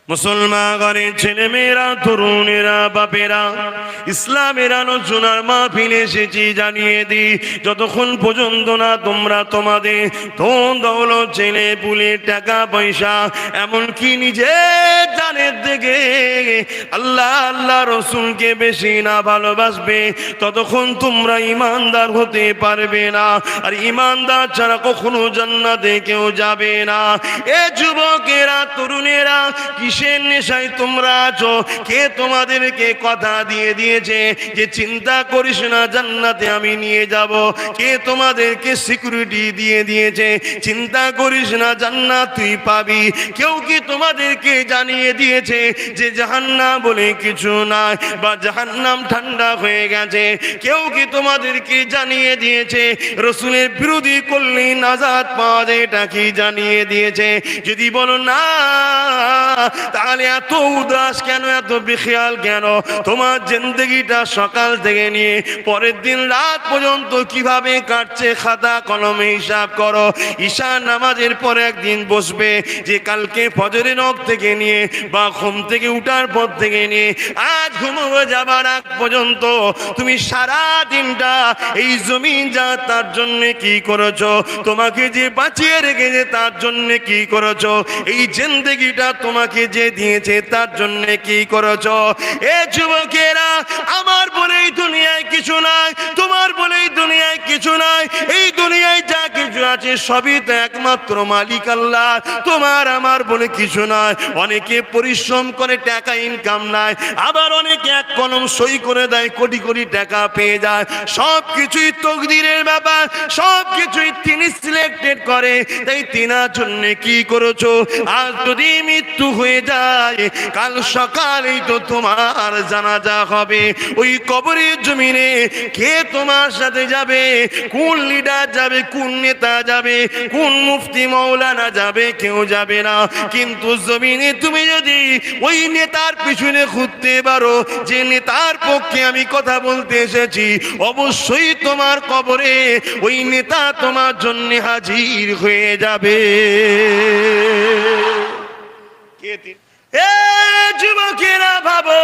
মুসলমান ঘরের ছেলে মেয়েরা, তরুণেরা, বাপেরা, ইসলামের আলোচনার মাহফিলে এসেছি জানিয়ে দিই, যতক্ষণ পর্যন্ত না তোমরা তোমাদের ধন দৌলত, ছেলে পুলে, টাকা পয়সা, এমনকি নিজের জানের থেকে আল্লাহ আল্লাহ রসুলকে বেশি না ভালোবাসবে, ততক্ষণ তোমরা ইমানদার হতে পারবে না। আর ইমানদার ছাড়া কখনো জান্নাতে কেউ যাবে না। এ যুবকেরা, তরুণেরা, কিসের নেশায় তোমরা আছো? কে তোমাদেরকে কথা দিয়ে দিয়েছে যে চিন্তা করিস না, জান্নাতে আমি নিয়ে যাব? কে তোমাদেরকে সিকিউরিটি দিয়ে দিয়েছে চিন্তা করিস না, জান্নাত তুই পাবি? কেউ কি তোমাদেরকে জানিয়ে দিয়েছে যে জাহান্নাম বলে কিছু নাই, বা জাহান্নাম ঠান্ডা হয়ে গেছে? কেউ কি তোমাদেরকে জানিয়ে দিয়েছে রসুলের বিরোধী করলে নাজাত পাওয়া যায়? এটা কি জানিয়ে দিয়েছে? যদি বলো না, তাহলে এত উদাস কেন, এত বেখেয়াল কেন? তোমার জিন্দেগিটা সকাল থেকে নিয়ে পরের দিন রাত পর্যন্ত কিভাবে কাটছে, খাতা কলমে হিসাব করো। ঈশা নামাজের পরে একদিন বসবে যে কালকে ফজরের নখ থেকে নিয়ে বা ঘুম থেকে উঠার পর থেকে নিয়ে আজ ঘুমোবে যাবার আগ পর্যন্ত তুমি সারা দিনটা এই জমিন যা তার জন্য কি করেছো, তোমাকে যে বাঁচিয়ে রেখেছে তার জন্য কি করেছো, এই জিন্দেগিটা তোমাকে যে দিয়েছে তার জন্য কি করেছো? এ যুবকেরা, আমার বলে এই দুনিয়ায় কিছু নাই, তোমার বলে এই দুনিয়ায় কিছু নাই। এই দুনিয়ায় যা কিছু আছে সবই তো একমাত্র মালিক আল্লাহ, তোমার আমার বলে কিছু নাই। অনেকে পরিশ্রম করে টাকা ইনকাম নাই, আবার অনেকে এক কলম সই করে দেয় কোটি কোটি টাকা পেয়ে যায়। সব কিছুই তকদিরের ব্যাপার, সব কিছুই তিনি সিলেক্টেড করে। তাই তিনার জন্য কি করেছো? আজ যদি মৃত্যু হয়ে যায়, কাল সকালেই তো তোমার জানাজা হবে। ওই কবরের জমিনে কে তোমার সাথে যাবে? কোন লিডার যাবে, কোন নেতা যাবে, কোন মুফতি মৌলানা যাবে? কেউ যাবে না। কিন্তু জমিনে তুমি যদি ওই নেতার পিছনে ঘুরতে পারো, যে নেতার পক্ষে আমি কথা বলতে এসেছি, অবশ্যই তোমার কবরে ওই নেতা তোমার জন্য হাজির হয়ে যাবে। যুবকেরা ভাবো,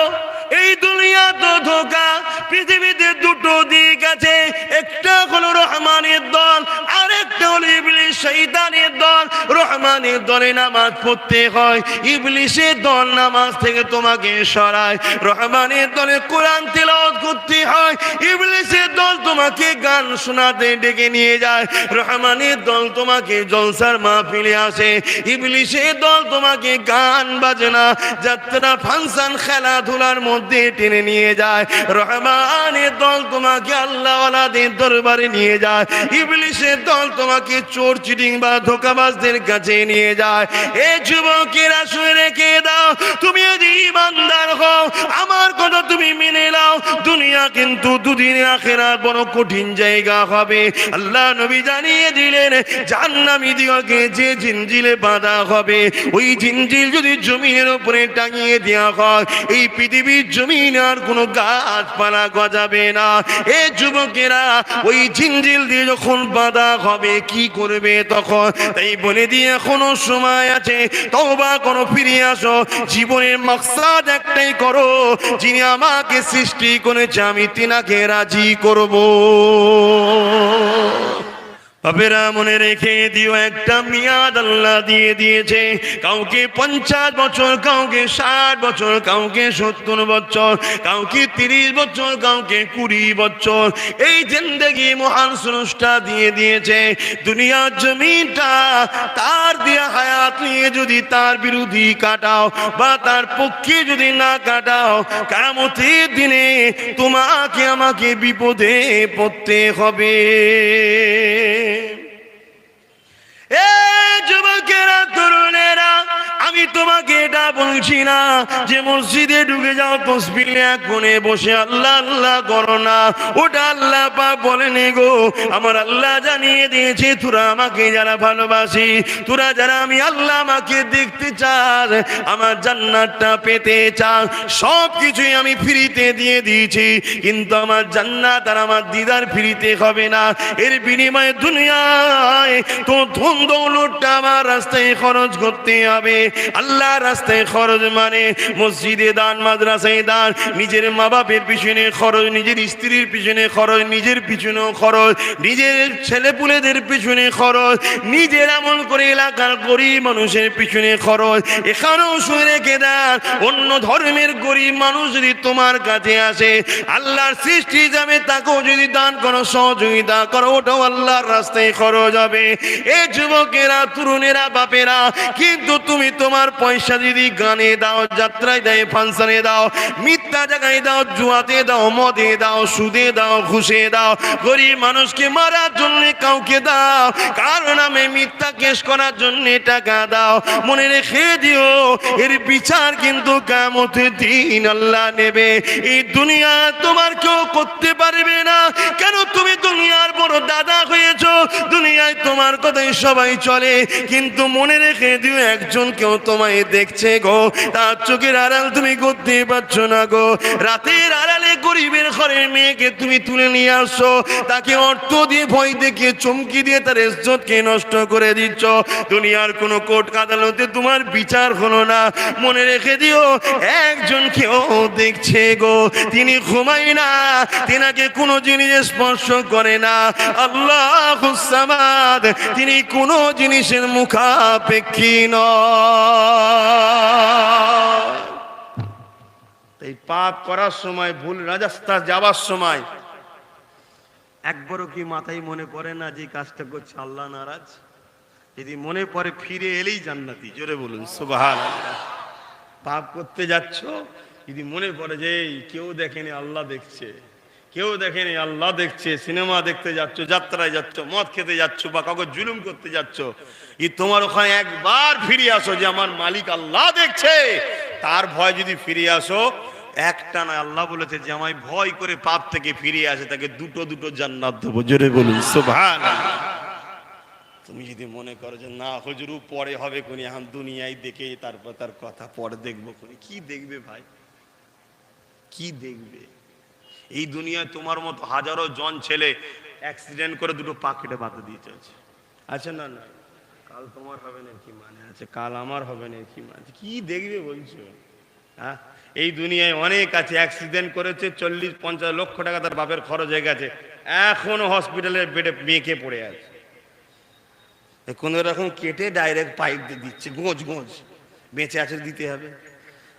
এই দুনিয়া তো ধোঁকা। পৃথিবীতে দুটো দিক আছে, একটা হলো রহমানের দল, আরেকটা হলো ইবলিস শয়তানের দল। রহমানের দলে নামাজ পড়তে হয়, ইবলিসের দল নামাজ থেকে তোমাকে সরায়। রহমানের দলে কোরআন তিলাওয়াত করতে হয়, ইবলিসের দল তোমাকে গান শোনাতে ডেকে নিয়ে যায়। রহমানের দল তোমাকে জলসার মাহফিলে আসে, ইবলিসের দল তোমাকে গান বাজনা, যাত্রা, ফাংশন, খেলাধুলার মধ্যে টেনে নিয়ে যায়। রহমানের দল তোমাকে আল্লাহওয়ালাদের দরবারে নিয়ে যায়, ইবলিসের দল তোমাকে চোর চিটিং বা ধোঁকাবাজদের কাছে নিয়ে যায়। এ যুবকেরা, শুনে রেখে দাও, তুমি যদি ইমানদার হও, আমার কথা তুমি মেনে নাও, দুনিয়া কিন্তু দুদিনের আখিরাত বড় কঠিন জায়গা হবে। আল্লাহ নবী জানিয়ে দিলেন, জাহান্নামী দিগকে যে জিনজিলে বাঁধা হবে, ওই জিনজিল যদি জমিনের উপরে টাঙিয়ে দেওয়া হয়, এই পৃথিবীর জমিন আর কোনো গাছপালা গজাবে না। এ যুবকেরা, ওই জিনজিল দিয়ে যখন বাঁধা হবে কি করবে তখন? তাই বলে দিয়ে এখনো সময় আছে, তওবা করো, ফিরে আসো। জীবনের মাকসাদ একটাই করো, যিনি আমাকে সৃষ্টি করেছে আমি তিনাকে রাজি করব। বাপেরা, মনে রেখে দিও, একটা মেয়াদ আল্লাহ দিয়ে দিয়েছে। কাউকে 50 বছর, কাউকে 60 বছর, কাউকে 70 বছর, কাউকে 30 বছর, কাউকে 20 বছর। এই জিন্দেগি মহান স্রষ্টা দিয়ে দিয়েছে। দুনিয়ার জমিনটা তার দিয়া হায়াত নিয়ে যদি তার বিরোধী কাটাও বা তার পক্ষে যদি না কাটাও, কিয়ামতের দিনে তোমাকে আমাকে বিপদে পড়তে হবে। এ যুবকেরা, তরুণেরা, আমি তোমাকে এটা বলছি না যে মসজিদে ঢুকে যাও, তাসবিহ এক কোণে বসে আল্লাহ আল্লাহ করো না। ওটা আল্লাহ পাক বলেন গো, আমার আল্লাহ জানিয়ে দিয়েছে, তোরা আমাকে যারা ভালোবাসি, তোরা যারা আমি আল্লাহ আমাকে দেখতে চাস, আমার জান্নাতটা পেতে চাস, সব কিছুই আমি ফ্রিতে দিয়ে দিয়েছি। কিন্তু আমার জান্নাত আর আমার দিদার ফ্রিতে হবে না। এর বিনিময়ে দুনিয়ায় তো ধন দৌলতটা আমার রাস্তায় খরচ করতে হবে। আল্লাহ রাস্তায় খরচ মানে মসজিদে দান, মাদ্রাসায় দান, নিজের মা বাপের পিছনে খরচ, নিজের স্ত্রীর পিছনে খরচ, নিজের পিছনেও খরচ, নিজের ছেলেপুলেদের পিছনে খরচ, নিজের এমন করে এলাকার গরিব মানুষের পিছনে খরচ। এখানেও শুনে রেখে দেন, অন্য ধর্মের গরিব মানুষ যদি তোমার কাছে আসে, আল্লাহর সৃষ্টি যাবে, তাকেও যদি দান করো, সহযোগিতা করো, ওটাও আল্লাহর রাস্তায় খরচ হবে। এই যুবকেরা, তরুণেরা, বাপেরা, কিন্তু তুমি তোমার পয়সা যদি গানে দাও, যাত্রায় দাও, ফাংশনে দাও, মিথ্যা জায়গায় দাও, জুয়াতে দাও, মদে দাও, সুদে দাও, ঘুষে দাও, গরিব মানুষকে মারার জন্য কাউকে দাও, কারো নামে মিথ্যা কেস করার জন্য টাকা দাও, মনে রেখে দিও এর বিচার কিন্তু কিয়ামতের দিন আল্লাহ নেবে। এই দুনিয়া তোমার কেউ করতে পারবে না। কেন? তুমি দুনিয়ার বড় দাদা হয়েছো, দুনিয়ায় তোমার কথাই সবাই চলে, কিন্তু মনে রেখে দিও একজন কেউ তোমায় দেখছে গো, তার চোখের আড়াল তুমি করতে পারছো না গো। রাতের আড়ালে গরিবের ঘরের মেয়েকে তুমি তুলে নিয়ে আসছো, তাকে অর্থ দিয়ে, ভয় দেখিয়ে, চমকি দিয়ে তার ইজ্জতকে নষ্ট করে দিচ্ছ। দুনিয়ার কোনো কোর্ট আদালতে তোমার বিচার হলো না, মনে রেখে দিও একজন কেউ দেখছে গো, তিনি ঘুমায় না, তিনাকে কোনো জিনিস স্পর্শ করে না, আল্লাহুস সামাদ, তিনি কোনো জিনিসের মুখাপেক্ষী নয়। এই পাপ করার সময়, ভুল রাস্তা যাওয়ার সময় একবারও কি মাথায় মনে পড়ে না যে কাজটা করছে আল্লাহ নারাজ? যদি মনে পড়ে, ফিরে এলেই জান্নাতি। জোরে বলুন সুবহানাল্লাহ। পাপ করতে যাচ্ছ, যদি মনে পড়ে যে কেউ দেখেনি আল্লাহ দেখছে, কেউ দেখেনি আল্লাহ দেখছে, সিনেমা দেখতে যাচ্ছ, যাত্রায় যাচ্ছ, মদ খেতে যাচ্ছ, বা কাউকে জুলুম করতে যাচ্ছ, তোমার ওখানে একবার ফিরে আসো যে আমার মালিক আল্লাহ দেখছে, তার ভয় যদি ফিরে আসো, একটা নয়, আল্লাহ বলেছে যে আমায় ভয় করে পাপ থেকে ফিরে আসে, তাকে দুটো দুটো জান্নাত দেবো। জোরে বলুন সুবহানাল্লাহ। তুমি যদি মনে করো যে না হুজুর পরে হবে কোনি, এখন দুনিয়ায় দেখে তারপর তার কথা পরে দেখবো কোনি, কি দেখবে ভাই, কি দেখবে? এই দুনিয়ায় তোমার মতো হাজারো জন ছেলে অ্যাক্সিডেন্ট করে দুটো পা কেটে বাঁধা দিয়ে চলছে, আছে না? না, কাল তোমার হবে না কি মানে আছে, কাল আমার হবে না কি মানে, কি দেখবে বলছো? হ্যাঁ, এই দুনিয়ায় অনেক আছে অ্যাক্সিডেন্ট করেছে, 40-50 লক্ষ টাকা তার বাপের খরচ হয়ে গেছে, এখনো হসপিটালের বেডে মেয়েকে পড়ে আছে, কোন রকম কেটে ডাইরেক্ট পাইপ দিয়ে দিচ্ছে, গোঁজ গোঁজ, বেঁচে আছে দিতে হবে।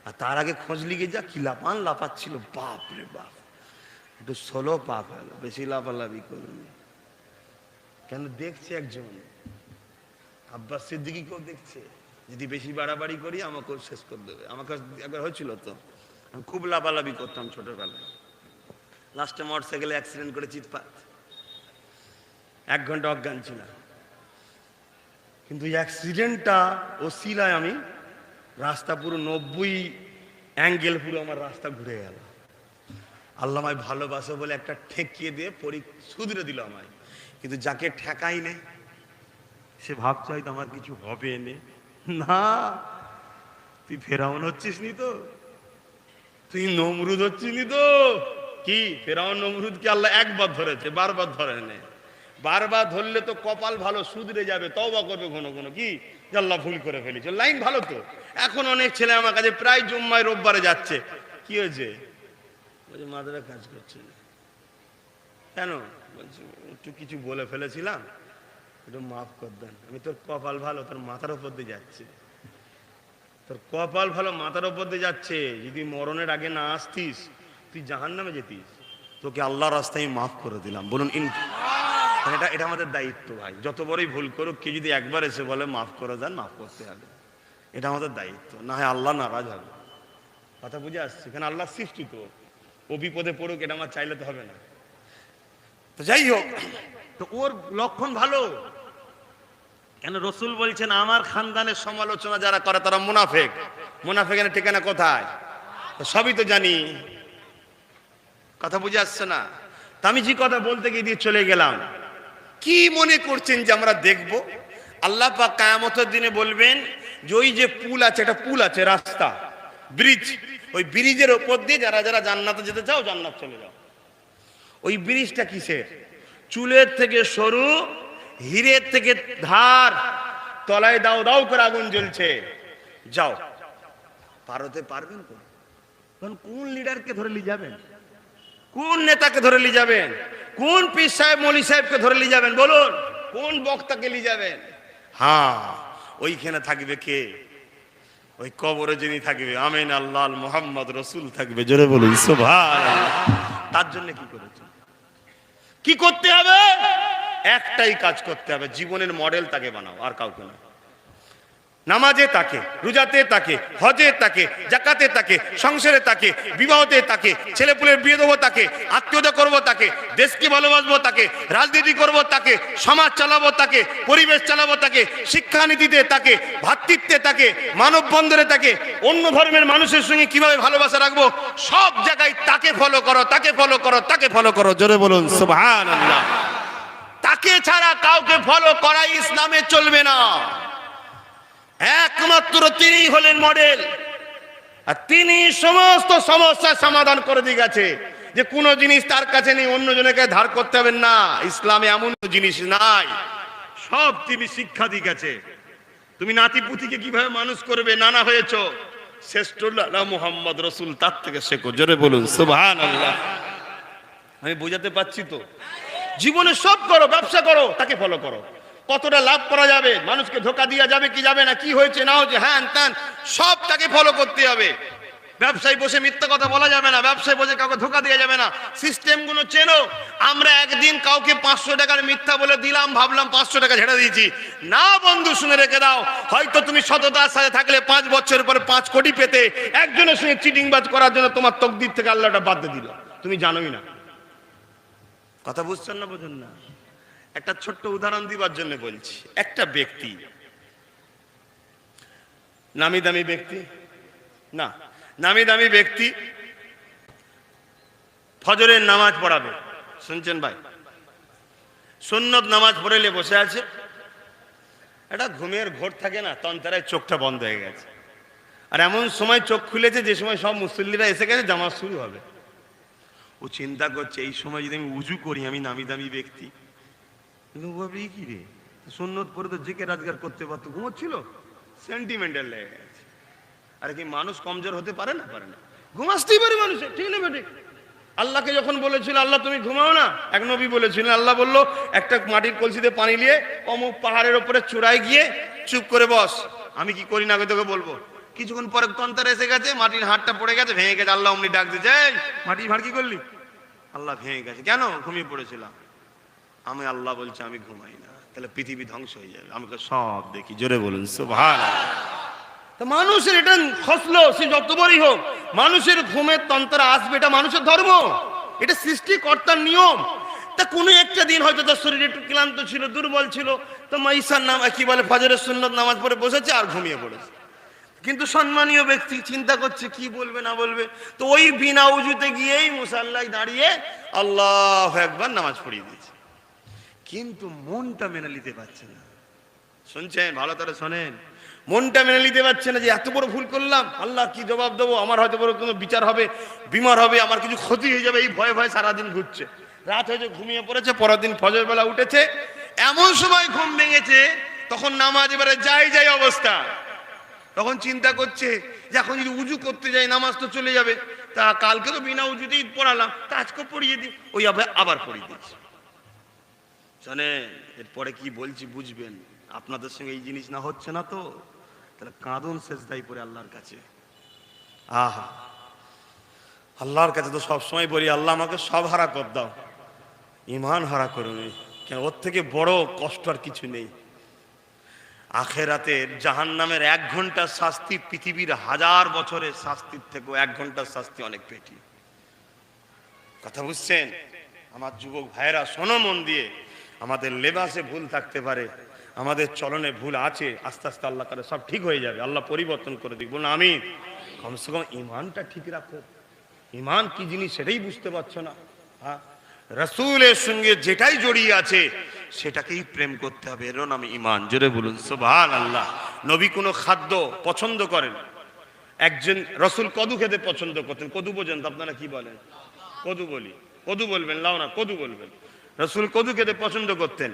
আর তার আগে খোঁজ লিগে যা কি লাপাচ্ছিল, বাপ রে বাপ, একটু সোলো পাপ হলো, বেশি লাফালাফি করুন কেন? দেখছে একজন, আব্বাস সিদ্দিকী কেউ দেখছে, যদি বেশি বাড়াবাড়ি করি আমাকেও শেষ করে দেবে। আমাকে একবার হয়েছিল তো, আমি খুব লাফালাফি করতাম ছোটবেলায়, লাস্টে মোটরসাইকেলে অ্যাক্সিডেন্ট করে চিৎপাত, 1 ঘন্টা অজ্ঞান ছিলাম। কিন্তু অ্যাক্সিডেন্টটা ওসিলায় আমি রাস্তা পুরো 90 অ্যাঙ্গেল, পুরো আমার রাস্তা ঘুরে গেল। আল্লাহ আমায় ভালোবাসে বলে একটা ঠেকিয়ে দিয়ে শুধরে দিল আমায়, কিন্তু যাকে ঠেকাই নে সে ভাবছে হয়তো আমার কিছু হবে না। তুই ফেরাউন হচ্ছিস নি তো, তুই নমরুদ হচ্ছিস নি তো। কি ফেরাউন নমরুদকে আল্লাহ একবার ধরেছে, বারবার ধরে নে। বারবার ধরলে তো কপাল ভালো, শুধরে যাবে, তওবা করবে ঘন ঘন, কি আল্লাহ ভুল করে ফেলেছে, লাইন ভালো তো। এখন অনেক ছেলে আমার কাছে প্রায় জুম্মায় রোববারে যাচ্ছে, কি হয়েছে? বলছে মাদারা কাজ করছে না। কেন? বলছে একটু কিছু বলে ফেলেছিলাম, একটু মাফ কর দেন। আমি তোর কপাল ভালো, তোর মাথার উপর দিয়ে যাচ্ছে, তোর কপাল ভালো, মাথার উপর দিয়ে যাচ্ছে। যদি মরণের আগে না আসতিস, তুই জাহান্নামে যেতিস, তোকে আল্লাহর রাস্তায় মাফ করে দিলাম। বলুন এটা আমাদের দায়িত্ব ভাই। যত বড়ই ভুল করুক, কে যদি একবার এসে বলে মাফ করে দেন, মাফ করতে হবে, এটা আমাদের দায়িত্ব, না হয় আল্লাহ নারাজ হবে। কথা বুঝে আসছে? এখানে আল্লাহ সৃষ্টি, তো ও বিপদে পড়ুক, এটা আমার চাইলে তো হবে না। তো যাই হোক, তো ওর লক্ষণ ভালো। কেন? রসুল বলছেন আমার খানদানের সমালোচনা যারা করে তারা মুনাফেক। মুনাফেকের ঠিকানা কোথায়? সবই তো জানি। কথা বুঝে আসছে না? তা আমি যে কথা বলতে গিয়ে দিয়ে চলে গেলাম, কি মনে করছেন যে আমরা দেখব? আল্লাহ পাক কিয়ামতের দিনে বলবেন যে ওই যে পুল আছে, একটা পুল আছে, রাস্তা, ব্রিজ, ওই ব্রিজের ওপর দিয়ে যারা যারা জান্নাতে যেতে চাও জান্নাত চলে যাও। ওই ব্রিজটা কিসের? চুলের থেকে সরু, হীরের থেকে ধার, তলায় দাও দাও করে আগুন জ্বলছে, যাও, পারতে পারবেন তো? কোন লিডারকে ধরে নিয়ে যাবেন? কোন নেতাকে ধরে নিয়ে যাবেন? কোন পীর সাহেব মৌলী সাহেবকে ধরে নিয়ে যাবেন? বলুন, কোন বক্তাকে নিয়ে যাবেন? হ্যাঁ, ওইখানে থাকবে কে? ওই কবরে যিনি থাকবে, আমিন আল্লাহ মুহাম্মদ রসুল থাকবে। জোরে বলুন সুবহানাল্লাহ। তার জন্য কি করেছেন? কি করতে হবে? একটাই কাজ করতে হবে, জীবনের মডেল তাকে বানাও, আর কাউকে না। নামাজে তাকে, রোজাতে তাকে, হজে তাকে, জাকাতে তাকে, সংসারে তাকে, বিবাহতে তাকে, ছেলেপুলের বিয়ে দেবো তাকে, আত্মীয়তা করবো তাকে, দেশকে ভালোবাসবো তাকে, রাজনীতি করবো তাকে, সমাজ চালাবো তাকে, পরিবেশ চালাবো তাকে, শিক্ষানীতিতে তাকে, ভ্রাতৃত্বে তাকে, মানববন্ধনে তাকে, অন্য ধর্মের মানুষের সঙ্গে কিভাবে ভালোবাসা রাখবো, সব জায়গায় তাকে ফলো করো, তাকে ফলো করো, তাকে ফলো করো। জোরে বলুন সুবহানাল্লাহ। তাকে ছাড়া কাউকে ফলো করা ইসলামে চলবে না। একমাত্র তিনি হলেন মডেল, আর তিনি সমস্ত সমস্যার সমাধান করে দিয়ে গেছে। যে কোনো জিনিস তার কাছে নেই, অন্য জনকে ধার করতে হবে না। ইসলামে এমন জিনিস নাই, সব তিনি শিক্ষা দিয়ে গেছে। তুমি নাতি পুতিকে কিভাবে মানুষ করবে, নানা হয়েছ, শ্রেষ্ঠ মুহাম্মদ রসুল, তার থেকে শেখো। জোরে বলুন সুবহানাল্লাহ। আমি বোঝাতে পারছি তো? জীবনে সব করো, ব্যবসা করো, তাকে ফলো করো। কতটা লাভ করা যাবে, মানুষকে ধোকা দেওয়া যাবে কি যাবে না, কি হয়েছে না হয়েছে, হ্যান ত্যান সব তাকে ফলো করতে হবে। ব্যবসায় বসে মিথ্যা কথা বলা যাবে না, ব্যবসায় বসে কাউকে ধোকা দেওয়া যাবে না। সিস্টেম গুলো চেনো। আমরা একদিন কাউকে 500 টাকার মিথ্যা বলে দিলাম, ভাবলাম 500 টাকা ছেড়ে দিয়েছি। না বন্ধু, শুনে রেখে দাও, হয়তো তুমি সততার সাথে থাকলে 5 বছর পরে 5 কোটি পেতে, একজনের সঙ্গে চিটিংবাজ করার জন্য তোমার তকদির থেকে আল্লাহটা বাদ দিয়ে দিল, তুমি জানোই না। কথা বুঝছেন না, বোঝেন না? একটা ছোট্ট উদাহরণ দিবার জন্য বলছি। একটা ব্যক্তি, নামি দামি ব্যক্তি না, নামি দামি ব্যক্তি ফজরের নামাজ পড়াবে, শুনছেন ভাই? সুন্নত নামাজ পড়েলে বসে আছে, একটা ঘুমের ঘোর থাকে না, তন্তারায় চোখটা বন্ধ হয়ে গেছে। আর এমন সময় চোখ খুলেছে যে সময় সব মুসল্লিরা এসে গেছে, জামাত শুরু হবে। ও চিন্তা করছে, এই সময় যদি আমি উজু করি, আমি নামি দামি ব্যক্তি, কি রে সুন্নত পরে তো জেকে রাজগার করতে পারতো, ঘুমোচ্ছিল, সেন্টিমেন্টাল লেগে গেছে। আরে কি মানুষ কমজোর হতে পারে না? পারে না, ঘুম আসতেই পারে মানুষের, ঠিক না বেঠিক? আল্লাহকে যখন বলেছিল আল্লাহ তুমি ঘুমাও না, এক নবী বলেছিলেন, আল্লাহ বললো একটা মাটির কলসিতে পানি নিয়ে অমুক পাহাড়ের উপরে চূড়ায় গিয়ে চুপ করে বস, আমি কি করি না তোকে বলবো। কিছুক্ষণ পরে তন্তার এসে গেছে, মাটির হাড়টা পড়ে গেছে, ভেঙে গেছে। আল্লাহ অমনি ডাক দিয়েছে, এই মাটির হাড় কি করলি? আল্লাহ ভেঙে গেছে। কেন? ঘুমিয়ে পড়েছিলাম। আমি আল্লাহ বলছি আমি ঘুমাই না, তাহলে পৃথিবী ধ্বংস হয়ে যাবে, আমাকে সব দেখি। জোরে বলুন সুবহানাল্লাহ। তো মানুষের এটা খসলো, সে যত বড়ই হোক, মানুষের ঘুমের তন্ত্র আসবে, এটা মানুষের ধর্ম, এটা সৃষ্টিকর্তার নিয়ম। তা কোনো একটা দিন হয়তো তার শরীর একটু ক্লান্ত ছিল, দুর্বল ছিল, তো ঈশার নাম কি বলে ফজরের সুন্নত নামাজ পড়ে বসেছে আর ঘুমিয়ে পড়েছে। কিন্তু সম্মানীয় ব্যক্তি চিন্তা করছে কি বলবে না বলবে, তো ওই বিনা উজুতে গিয়েই মুসাল্লায় দাঁড়িয়ে আল্লাহু আকবার নামাজ পড়িয়ে দিয়েছে। কিন্তু মনটা মেনে নিতে পারছে না। শুনছেন? ভালো করে শোনেন। মনটা মেনে নিতে পারছে না যে এত বড় ভুল করলাম, আল্লাহ কি জবাব দেবো, আমার হয়তো বড় কোনো বিচার হবে, বিমার হবে, আমার কিছু ক্ষতি হয়ে যাবে, এই ভয়ে ভয়ে সারাদিন ঘুরছে। রাত হয়েছে, ঘুমিয়ে পড়েছে, পরের দিন ফজর বেলা উঠেছে, এমন সময় ঘুম ভেঙেছে, তখন নামাজ এবারে যাই অবস্থা। তখন চিন্তা করছে যে এখন যদি উজু করতে যাই নামাজ তো চলে যাবে, তা কালকে তো বিনা উজুতেই পড়ালাম, তা আজকে পড়িয়ে দিই, ওই আবার পড়িয়ে দিচ্ছি। জানেন এরপরে কি বলছি বুঝবেন? আপনাদের সঙ্গে এই জিনিস না হচ্ছে না তো? তাহলে কাঁদুন সেজদায় পড়ে আল্লাহর কাছে। আহা, আল্লাহর কাছে তো সবসময় বলি, আল্লাহ আমাকে সব হারা কর দাও, ইমান হারা করো নি, কেন ওর থেকে বড় কষ্ট আর কিছু নেই। আখেরাতের জাহান্নামের 1 ঘন্টার শাস্তি পৃথিবীর 1000 বছরের শাস্তির থেকেও 1 ঘন্টার শাস্তি অনেক পেটি। কথা বুঝছেন? আমার যুবক ভাইরা শোনো মন দিয়ে, আমাদের লেবাসে ভুল থাকতে পারে, আমাদের চলনে ভুল আছে, আস্তে আস্তে আল্লাহ করে সব ঠিক হয়ে যাবে, আল্লাহ পরিবর্তন করে দিক। বলুন আমি কমসে কম ইমানটা ঠিক রাখো। ইমান কি জিনিস সেটাই বুঝতে পারছো না? হ্যাঁ, রাসূলের সঙ্গে যেটাই জড়িয়ে আছে সেটাকেই প্রেম করতে হবে, এর নাম ইমান। জোরে বলুন সুবহানাল্লাহ। নবী কোনো খাদ্য পছন্দ করেন, একজন রাসূল কদু খেতে পছন্দ করতেন। কদু বোঝেন তো আপনারা? কি বলেন? কদু বলি, কদু বলবেন, লাও না কদু বলবেন। রাসূল কদু খেতে পছন্দ করতেন।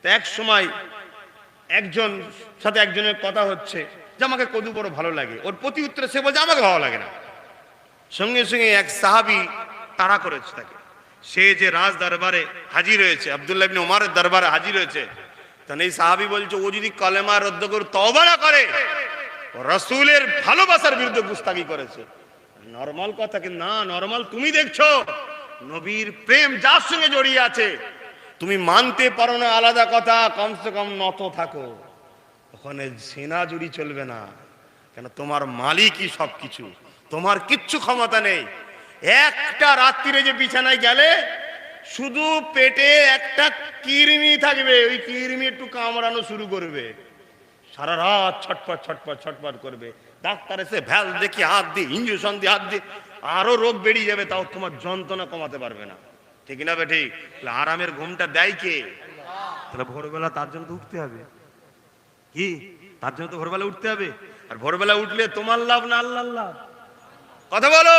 তো এক সময় একজন সাথে একজনের কথা হচ্ছে, যে আমাকে কদু বড় ভালো লাগে। ওর প্রতি উত্তরে সে বলছে আমাকে ভালো লাগে না। সঙ্গে সঙ্গে এক সাহাবী তাড়া করেছে তাকে, সে যে রাজ দরবারে হাজির হয়েছে, আব্দুল্লাহ ইবনে উমারের দরবারে হাজির হয়েছে, তখন এই সাহাবী বলছে ও যদি কালেমা রদ্দ করে তওবা না করে, রাসূলের ভালোবাসার বিরুদ্ধে গুস্তাখি করেছে। নরমাল কথা কি না, নরমাল তুমি দেখছো নবীর প্রেম যার সঙ্গে জড়িয়ে আছে, তুমি মানতে পারো না আলাদা কথা, কমসে কম নত থাকো। ওখানে সেনা জুড়ি চলবে না, কেন তোমার মালিকই সবকিছু, তোমার কিচ্ছু ক্ষমতা নেই। একটা রাত্রিরে যে বিছানায় গেলে শুধু পেটে একটা কৃমি থাকবে, ওই কৃমি একটু কামড়ানো শুরু করবে, সারা রাত ছটপট ছটপট ছটপট করবে। ডাক্তার এসে ভ্যাল দেখি হাত দিয়ে, ইঞ্জেকশন দিয়ে হাত দিয়ে, আরো রোগ বেরিয়ে যাবে, তাও তোমার যন্ত্রণা কমাতে পারবে না। ঠিক না বে ঠিক? আরামের ঘুমটা দেয় কে? তাহলে ভোরবেলা তার জন্য তো উঠতে হবে, কি তার জন্য তো ভোরবেলা উঠতে হবে। আর ভোরবেলা উঠলে তোমার লাভ না আল্লাহর লাভ? কথা বলো,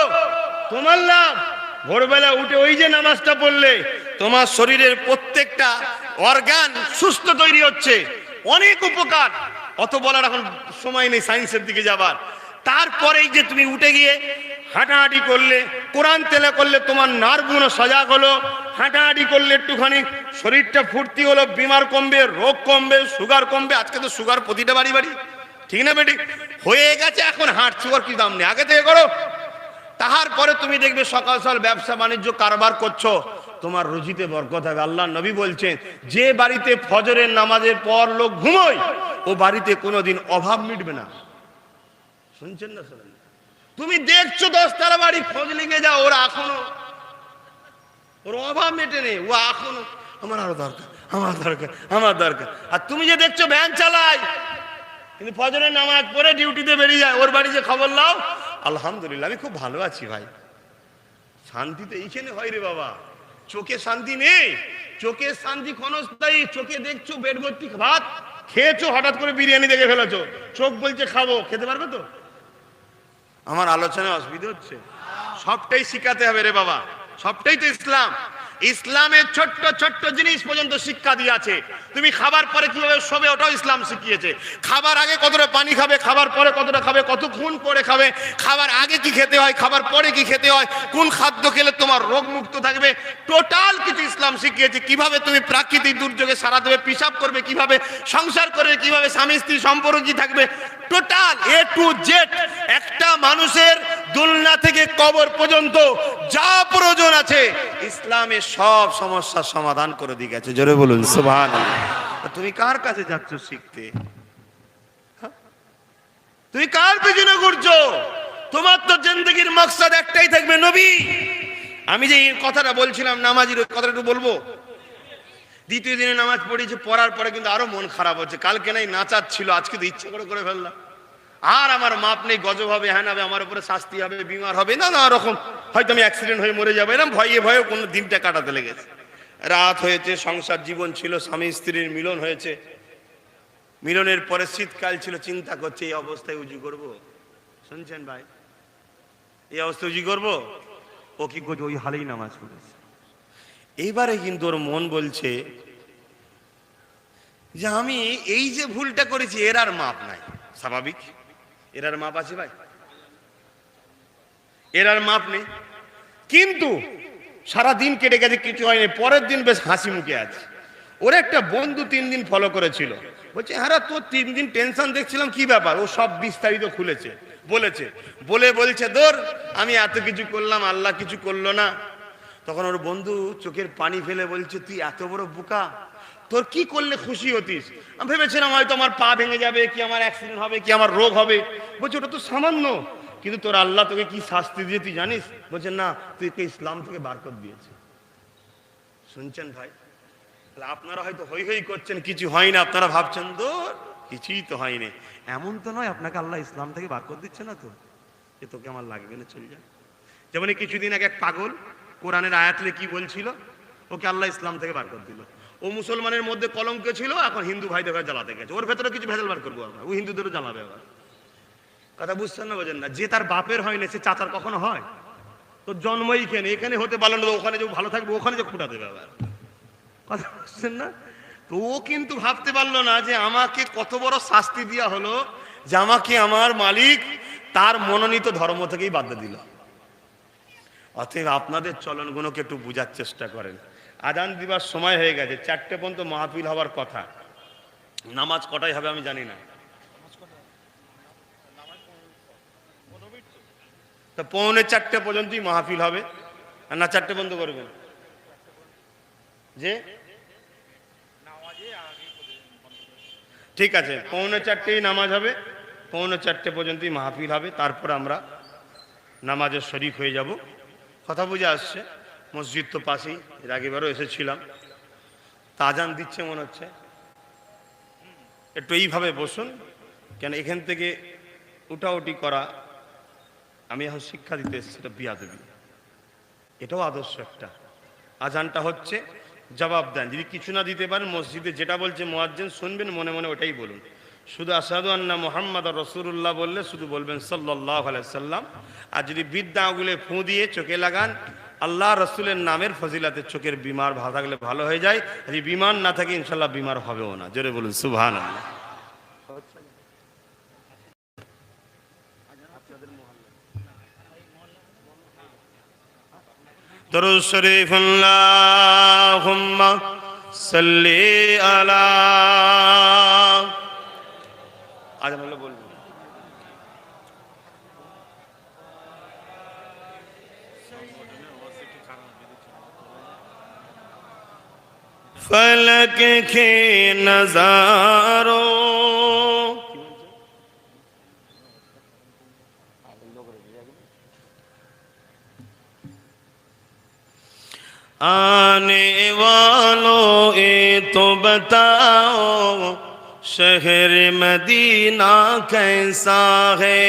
তোমার লাভ। ভোরবেলা উঠে ওই যে নামাজটা পড়লে তোমার শরীরের প্রত্যেকটা অর্গান সুস্থ তৈরি হচ্ছে, অনেক উপকার। অত বলার এখন সময় নেই সায়েন্সের দিকে যাবার। তারপরেই যে তুমি উঠে গিয়ে হাঁটাহাঁটি করলে, কোরআন তেলা করলে, তোমার নার্ভগুলো সজাগ হলো, হাঁটাহাঁটি করলে একটুখানি শরীরটা ফুর্তি হলো, বিমার কমবে, রোগ কমবে, সুগার কমবে। আজকে তো সুগার প্রতিটা বাড়ি বাড়ি, ঠিক না বেটি? হয়ে গেছে এখন হার্ট সুগার কি দাম নেই, আগে থেকে করো। তারপরে তুমি দেখবে সকাল সকাল ব্যবসা বাণিজ্য কারবার করছো, তোমার রুজিতে বরকত হবে। আল্লাহ নবী বলছেন যে বাড়িতে ফজরের নামাজের পর লোক ঘুমোয় ও বাড়িতে কোনোদিন অভাব মিটবে না। শুনছেন না? শোনেন? তুমি দেখছো 10 তলা বাড়ি ফজলিকে যাও, ওরা এখনো ওর অভাব মেটে নেই, ও এখনো আমার আরো দরকার, আমার দরকার, আমার দরকার। আর তুমি যে দেখছো ভ্যান চালায়, কিন্তু ফজরের নামাজ পড়ে ডিউটিতে বেরিয়ে যায়, ওর বাড়ি যে খবর লাও, আলহামদুলিল্লাহ আমি খুব ভালো আছি ভাই। শান্তিতে এইখানে হয় রে বাবা, চোখে শান্তি নেই। চোখের শান্তি ক্ষণস্থায়ী। চোখে দেখছো পেট ভর্তি ভাত খেয়েছো, হঠাৎ করে বিরিয়ানি দেখে ফেলেছো, চোখ বলছে খাবো, খেতে পারবে তো? আমার আলোচনায় অসুবিধা হচ্ছে? সবটাই শিখাতে হবে রে বাবা, সবটাই তো ইসলাম। ইসলামের ছোট্ট ছোট্ট জিনিস পর্যন্ত শিক্ষা দিয়ে আছে। তুমি খাবার পরে কিভাবে শোবে ওটাও ইসলাম শিখিয়েছে। খাবার আগে কতটা পানি খাবে, খাবার পরে কতটা খাবে, কতক্ষণ পরে খাবে, খাবার আগে কি খেতে হয়, খাবার পরে কি খেতে হয়, কোন খাদ্য খেলে তোমার রোগ মুক্ত থাকবে, টোটাল কিছু ইসলাম শিখিয়েছে। কিভাবে তুমি প্রাকৃতিক দুর্যোগে সারা দেবে, পিশাব করবে কিভাবে, সংসার করবে কিভাবে, স্বামী স্ত্রী সম্পর্ক কি থাকবে, টোটাল এ টু জেড। একটা মানুষের দুলনা থেকে কবর পর্যন্ত যা প্রয়োজন আছে ইসলামে সব সমস্যার সমাধান করে দিয়ে গেছে। জোরে বলুন সুবহানাল্লাহ। তুমি কার কাছে যাচ্ছ শিখতে? তুমি কার পেছনে ঘুরছো? তোমার তো জিন্দেগির মাকসাদ একটাই থাকবে, নবী। আমি যে কথাটা বলছিলাম নামাজির, ওই কথাটা একটু বলবো। দ্বিতীয় দিনে নামাজ পড়েছি, পড়ার পরে কিন্তু আরো মন খারাপ হচ্ছে। কালকে নাই নাচার ছিল, আজকে তো ইচ্ছে করে ফেললাম। আর আমার মাপ নেই, গজব হবে, হ্যাঁ হবে, আমার উপরে শাস্তি হবে, বিমার হবে, না রকম, হয়তো আমি অ্যাক্সিডেন্ট হয়ে মরে যাবো, এরকম ভয়ে ভয়ে কোনো দিনটা কাটাতে লেগেছে। রাত হয়েছে, সংসার জীবন ছিল, স্বামী স্ত্রীর মিলন হয়েছে, মিলনের পরে শীতকাল ছিল, চিন্তা করছে এই অবস্থায় উজু করব। শুনছেন ভাই? এই অবস্থায় উজু করব? ও কি করছে? ওই হালেই নামাজ পড়েছে। এইবারে কিন্তু ওর মন বলছে যে আমি এই যে ভুলটা করেছি এর আর মাপ নাই। স্বাভাবিক, এর আর মাপ আছে ভাই? এর আর মাপ নেই। কিন্তু সারা দিন কেটে গেছে, কিছু হয়নি। পরের দিন বেশ হাসি মুখে আছে। ওর একটা বন্ধু 3 দিন ফলো করেছিল, বলছে হ্যাঁ তোর 3 দিন টেনশন দেখছিলাম, কি ব্যাপার? ও সব বিস্তারিত খুলেছে, বলেছে, বলছে দূর আমি এত কিছু করলাম, আল্লাহ কিছু করলো না। তখন ওর বন্ধু চোখের পানি ফেলে বলছে তুই এত বড় বোকা, তোর কি করলে খুশি হতিস? আমি ভেবেছিলাম হয়তো আমার পা ভেঙে যাবে, কি আমার অ্যাক্সিডেন্ট হবে, কি আমার রোগ হবে। বলছে ওটা তো সামান্য, কিন্তু তোর আল্লাহ তোকে কি শাস্তি দিয়ে তুই জানিস? বলছে না, তুই ইসলাম থেকে বার করে দিয়েছে। শুনছেন ভাই? আপনারা হয়তো হই হই করছেন, কিছু হয় না, আপনারা ভাবছেন দূর কিছুই তো হয়নি। এমন তো নয়, আপনাকে আল্লাহ ইসলাম থেকে বার করে দিচ্ছে না তো, যে তোকে আমার লাগবে না, চলে যায়। যেমন কিছুদিন আগে এক পাগল কোরআনের আয়াতলে কি বলছিল, ওকে আল্লাহ ইসলাম থেকে বার করে দিল। ও মুসলমানের মধ্যে কলঙ্ক ছিল, এখন হিন্দু ভাইদের জ্বালাতে গেছে। ওর ভেতরে কিছু ভেজাল বার করবো আমরা, ও হিন্দুদেরও জ্বালাবে। আবার কথা বুঝছেন না? বোঝেন না? যে তার বাপের হয় না সে চাচার কখনো হয়? তো জন্মই এখানে হতে পারলো না, ওখানে যে ভালো থাকবে, ওখানে যে খুঁটা দেবে। আবার কথা বুঝছেন না? তো ও কিন্তু ভাবতে পারলো না যে আমাকে কত বড় শাস্তি দেওয়া হলো, যে আমাকে আমার মালিক তার মনোনীত ধর্ম থেকেই বাদ দিল। অতএব আপনাদের চলনগুলোকে একটু বোঝার চেষ্টা করেন। আজান দিবার সময় হয়ে গেছে, 4টে পর্যন্ত মাহফিল হওয়ার কথা। নামাজ কটায় হবে আমি জানি না, তা 3:45 পর্যন্তই মাহফিল হবে, আর না 4টে বন্ধ করবেন? যে ঠিক আছে, 3:45 নামাজ হবে, 3:45 পর্যন্তই মাহফিল হবে, তারপর আমরা নামাজের শরীক হয়ে যাব। কথা বুঝে আসছে? মসজিদ তো পাশেই, এর আগেবারও এসেছিলাম। তা আজান দিচ্ছে মনে হচ্ছে, একটু এইভাবে বসুন, কেন এখান থেকে উঠাউটি করা, আমি এখন শিক্ষা দিতে এসেছি, এটা বিয়াদবি, এটাও আদর্শ একটা। আজানটা হচ্ছে, জবাব দেন, যদি কিছু না দিতে পারেন মসজিদে যেটা বলছে মুয়াজ্জিন শুনবেন, মনে মনে ওটাই বলুন। শুধু আশহাদু আন্না মুহাম্মাদুর রাসূলুল্লাহ বললে শুধু বলবেন সাল্লাল্লাহু আলাইহি সাল্লাম। আর যদি বিদ্যা আঙুলে ফু দিয়ে চোখে লাগান, আল্লাহ রসুলের নামের ফজিলাতে চোখের বিমার ভালো থাকলে ভালো হয়ে যায়, যদি বিমার না থাকে ইনশাল্লাহ বিমার হবেও না। জোরে বলুন সুবহানাল্লাহ। দরুদ শরীফ আল্লাহুম্মা সাল্লি আলা, আজান হলে বলবো। फलक के नजारों, आने वालों ये तो बताओ शहर मदीना कैसा है।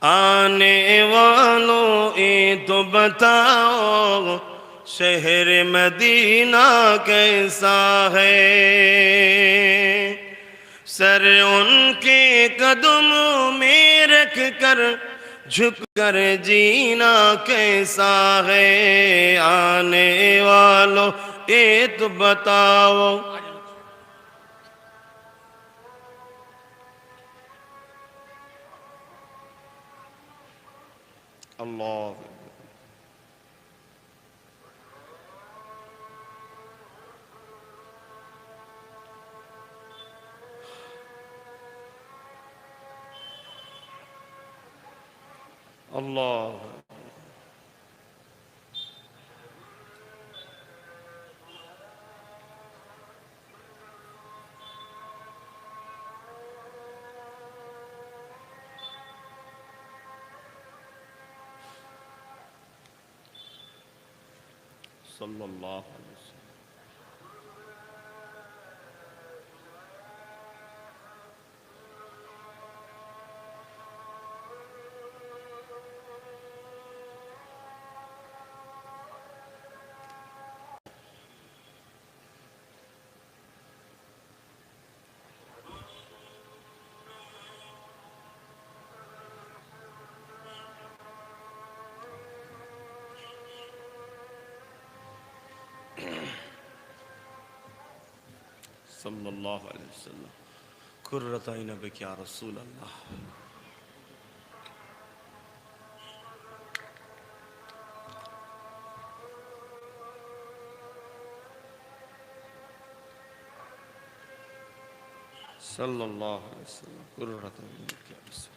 आने वालों ये तो बताओ शहर मदीना कैसा है। सर उनके कदमों में रख कर झुक कर जीना कैसा है। आने वालों ये तो बताओ। अल्लाह अल्लाह सल्लल्लाहु अलैहि वसल्लम। सल्लल्लाहु अलैहि वसल्लम। कुर्रत आइन बिक या रसूल अल्लाह। सल्लल्लाहु अलैहि वसल्लम। कुर्रत आइन बिक या रसूल।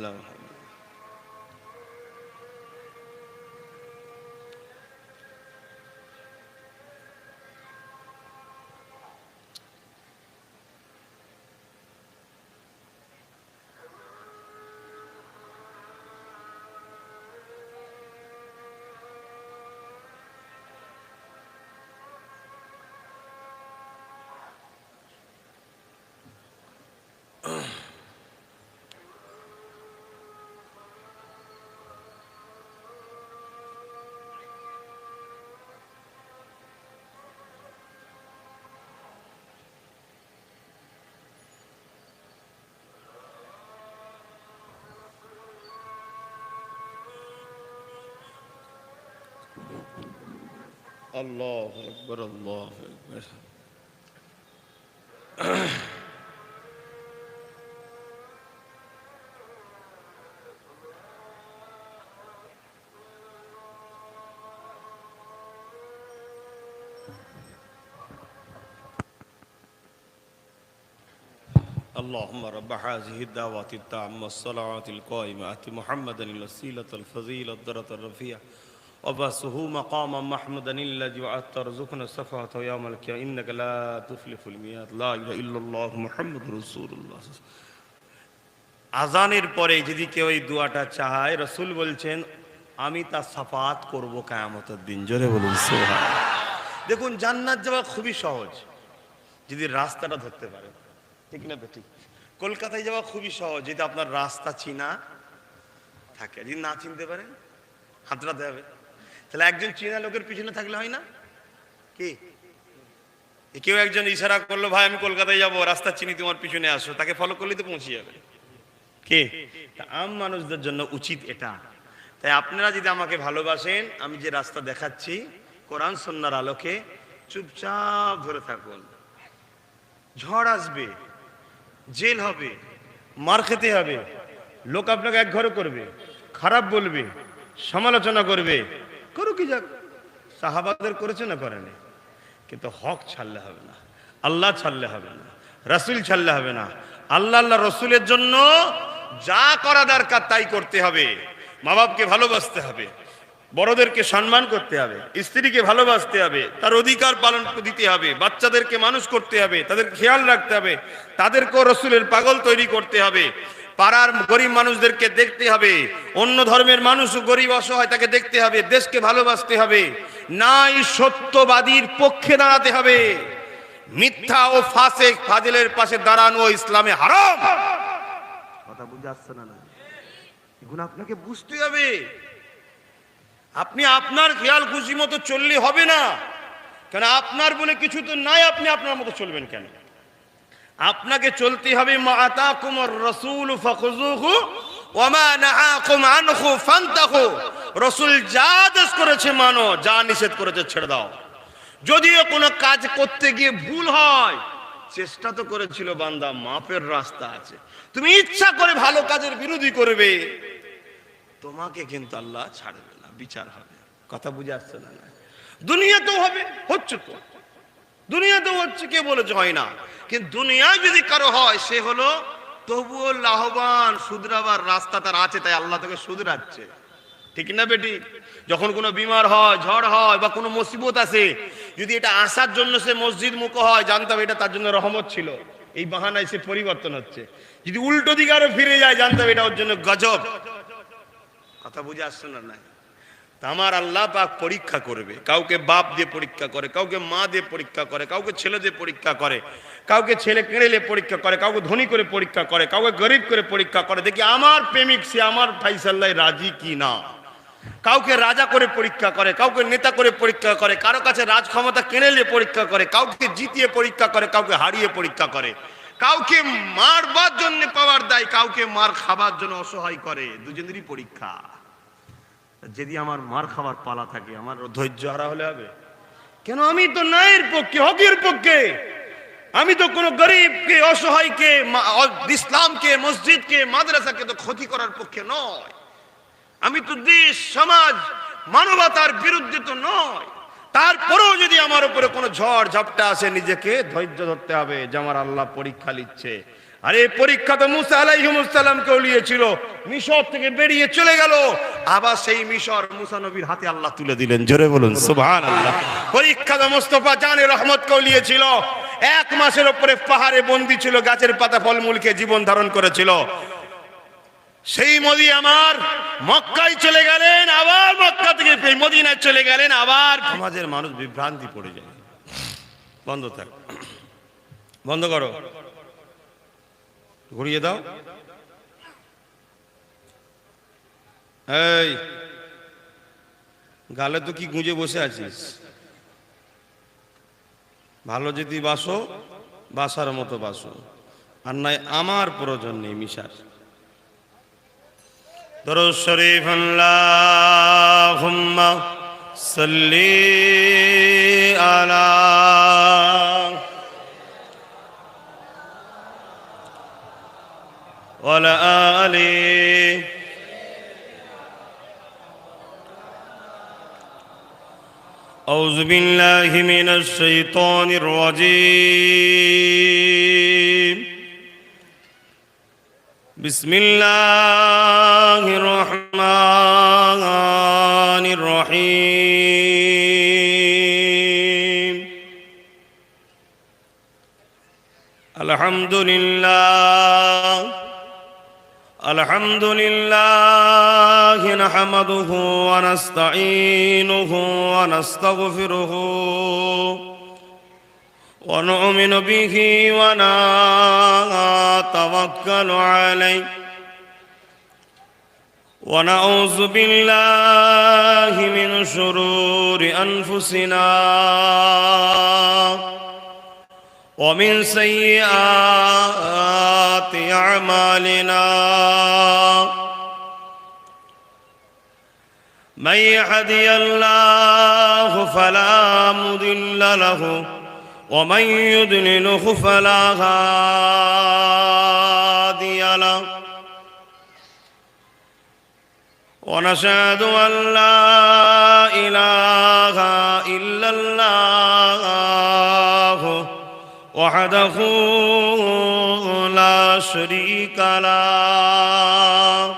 لا আল্লাহু আকবার, আল্লাহু আকবার। اللهم رب هذه الدعوات التامة والصلاة القائمة آت محمدا الوسيلة الفضيلة الدرجة الرفيعة وبعثه مقاما محمودا الذي وعدت ترزقنا الشفاعة يوم القيامة إنك لا تخلف الميعاد لا إله إلا الله محمد رسول الله। আজানের পরে যদি কেউ এই দোয়াটা চায়, রাসূল বলছেন আমি তার শাফাত করব কিয়ামতের দিন। জোরে বলুন সুবহানাল্লাহ। দেখুন, জান্নাত যাওয়া খুবই সহজ যদি রাস্তাটা ধরতে পারে, ঠিক না ঠিক? কলকাতায় যাওয়া খুবই সহজ যদি আপনার রাস্তা চিনা থাকে। যদি না চিনতে পারেন হাতড়াতে হবে। তাহলে একজন চিনা লোকের পিছনে থাকলে হয় না কি? কেউ একজন ইশারা করলো, ভাই আমি কলকাতায় যাবো, রাস্তা চিনি, তোমার পিছনে আসো, তাকে ফলো করলে তো পৌঁছে যাবে। কে? আম মানুষদের জন্য উচিত এটা। তাই আপনারা যদি আমাকে ভালোবাসেন, আমি যে রাস্তা দেখাচ্ছি কোরআন সুন্নাহর আলোকে চুপচাপ ধরে থাকুন। ঝড় আসবে, জেল হবে, মার খেতে হবে, লোক আপনাকে এক ঘরে করবে, খারাপ বলবে, সমালোচনা করবে, করুক যাক। সাহাবাদের করেছে না করেনি, কিন্তু হক ছাড়লে হবে না, আল্লাহ ছাড়লে হবে না, রাসূল ছাড়লে হবে না। আল্লাহ আল্লাহ রসুলের জন্য যা করা দরকার তাই করতে হবে। মা বাপকে ভালোবাসতে হবে, বড়দেরকে সম্মান করতে হবে, স্ত্রীকে ভালোবাসতে হবে, তার অধিকার পালন দিতে হবে, বাচ্চাদেরকে মানুষ করতে হবে, তাদের খেয়াল রাখতে হবে, তাদেরকেও রসুলের পাগল তৈরি করতে হবে। পাড়ার গরিব মানুষদেরকে দেখতে হবে, অন্য ধর্মের মানুষও গরিব অসহায় তাকে দেখতে হবে, দেশকে ভালোবাসতে হবে, নাই সত্যবাদীর পক্ষে দাঁড়াতে হবে। মিথ্যা ও ফাসেক ফাজিলের পাশে দাঁড়ানো ইসলামে হারাম। কথা বুঝে আসছে না? এগুলো আপনাকে বুঝতে হবে। আপনি আপনার খেয়াল খুশি মতো চললে হবে না, কেন আপনার বলে কিছু তো নাই, আপনি আপনার মতো চলবেন কেন? আপনাকে চলতে হবে মা আতাকুমুর রাসূল ফাখুযুহু ওয়া মা নাহাকুম আনহু ফান্তাহু। রাসূল যা আদেশ করেছে মানো, যা নিষেধ করেছে ছেড়ে দাও। যদিও কোনো কাজ করতে গিয়ে ভুল হয়, চেষ্টা তো করেছিল বান্দা, মাপের রাস্তা আছে। তুমি ইচ্ছা করে ভালো কাজের বিরোধী করবে, তোমাকে কিন্তু আল্লাহ ছাড়বে না, বিচার হবে। কথা বুঝে আসছে না? দুনিয়াতেও হবে, হচ্ছে তো, দুনিয়াতেও হচ্ছে, কে বলেছে হয় না? কিন্তু দুনিয়ায় যদি কারো হয়, সে হলো তবুও লাভবান, শুধরাবার রাস্তা তার আছে, তাই আল্লাহ তাকে শুধরাচ্ছে। ঠিক না বেটি? যখন কোনো বিমার হয়, ঝড় হয় বা কোনো মুসিবত আসে, যদি এটা আসার জন্য সে মসজিদ মুখ হয়, জানতাম এটা তার জন্য রহমত ছিল, এই বাহানায় সে পরিবর্তন হচ্ছে। যদি উল্টো দিকে আরো ফিরে যায়, জানতাম এটা ওর জন্য গজব। কথা বুঝে আসছে না? নাই আমার আল্লাহ পাক পরীক্ষা করবে। কাউকে বাপ দিয়ে পরীক্ষা করে, কাউকে মা দিয়ে পরীক্ষা করে, কাউকে ছেলে দিয়ে পরীক্ষা করে, কাউকে ছেলে কেড়েলে পরীক্ষা করে, কাউকে ধনী করে পরীক্ষা করে, কাউকে গরিব করে পরীক্ষা করে। দেখি আমার প্রেমিক সে আমার ফাইসাল্লায় রাজি কি না। কাউকে রাজা করে পরীক্ষা করে, কাউকে নেতা করে পরীক্ষা করে, কারো কাছে রাজ ক্ষমতা কেড়েলে পরীক্ষা করে, কাউকে জিতিয়ে পরীক্ষা করে, কাউকে হারিয়ে পরীক্ষা করে, কাউকে মারবার জন্য পাওয়ার দেয়, কাউকে মার খাবার জন্য অসহায় করে। দুজনেরই পরীক্ষা। যদি আমার মার খাবার পালা থাকে, আমার ধৈর্য হারা হলে হবে কেন? আমি তো ন্যায়ের পক্ষে, হকের পক্ষে। আমি তো কোনো গরিবকে, অসহায়কে, ইসলামকে, মসজিদকে, মাদ্রাসাকে তো ক্ষতি করার পক্ষে নয়। আমি তো দেশ, সমাজ, মানবতার বিরুদ্ধে তো নয়। তারপরেও যদি আমার উপরে কোনো ঝড় ঝাপটা আসে, নিজেকে ধৈর্য ধরতে হবে যে আমার আল্লাহ পরীক্ষা নিচ্ছে। আরে পরীক্ষা তো মুসা আলাইহিস সালামকেও নিয়েছিল, মিশর থেকে বেরিয়ে চলে গেল, আবার সেই মিশর মুসা নবীর হাতে আল্লাহ তুলে দিলেন। জোরে বলুন সুবহানাল্লাহ। পরীক্ষা তো মুস্তাফা জানে রহমতকেও নিয়েছিল, 1 মাসের উপরে পাহাড়ে বন্দী ছিল, গাছের পাতা ফলমূলকে জীবন ধারণ করেছিল। সেই মোদি আমার মক্কায় চলে গেলেন, আবার মক্কা থেকে মদিনায় চলে গেলেন, আবার সমাজের মানুষ বিভ্রান্তি পড়ে যায়। বন্ধ থাক, বন্ধ করো, ঘুরিয়ে দাও। এই গালে তো কি গুঁজে বসে আছিস? ভালো যদি বাসো, বাসার মতো বাসো, আর নাই আমার প্রয়োজন নেই মিশার। দরুদ শরীফ আল্লাহুম্মা সাল্লি على وعلى آل أعوذ بالله من الشيطان الرجيم بسم الله الرحمن الرحيم الحمد لله نحمده ونستعينه ونستغفره ونؤمن به ونتوكل عليه ونعوذ بالله من شرور أنفسنا ومن سيئات أعمالنا من يهدي الله فلا مضل له ومن يضلله فلا هادي له ونشهد أن لا إله إلا الله وحده لا شريك له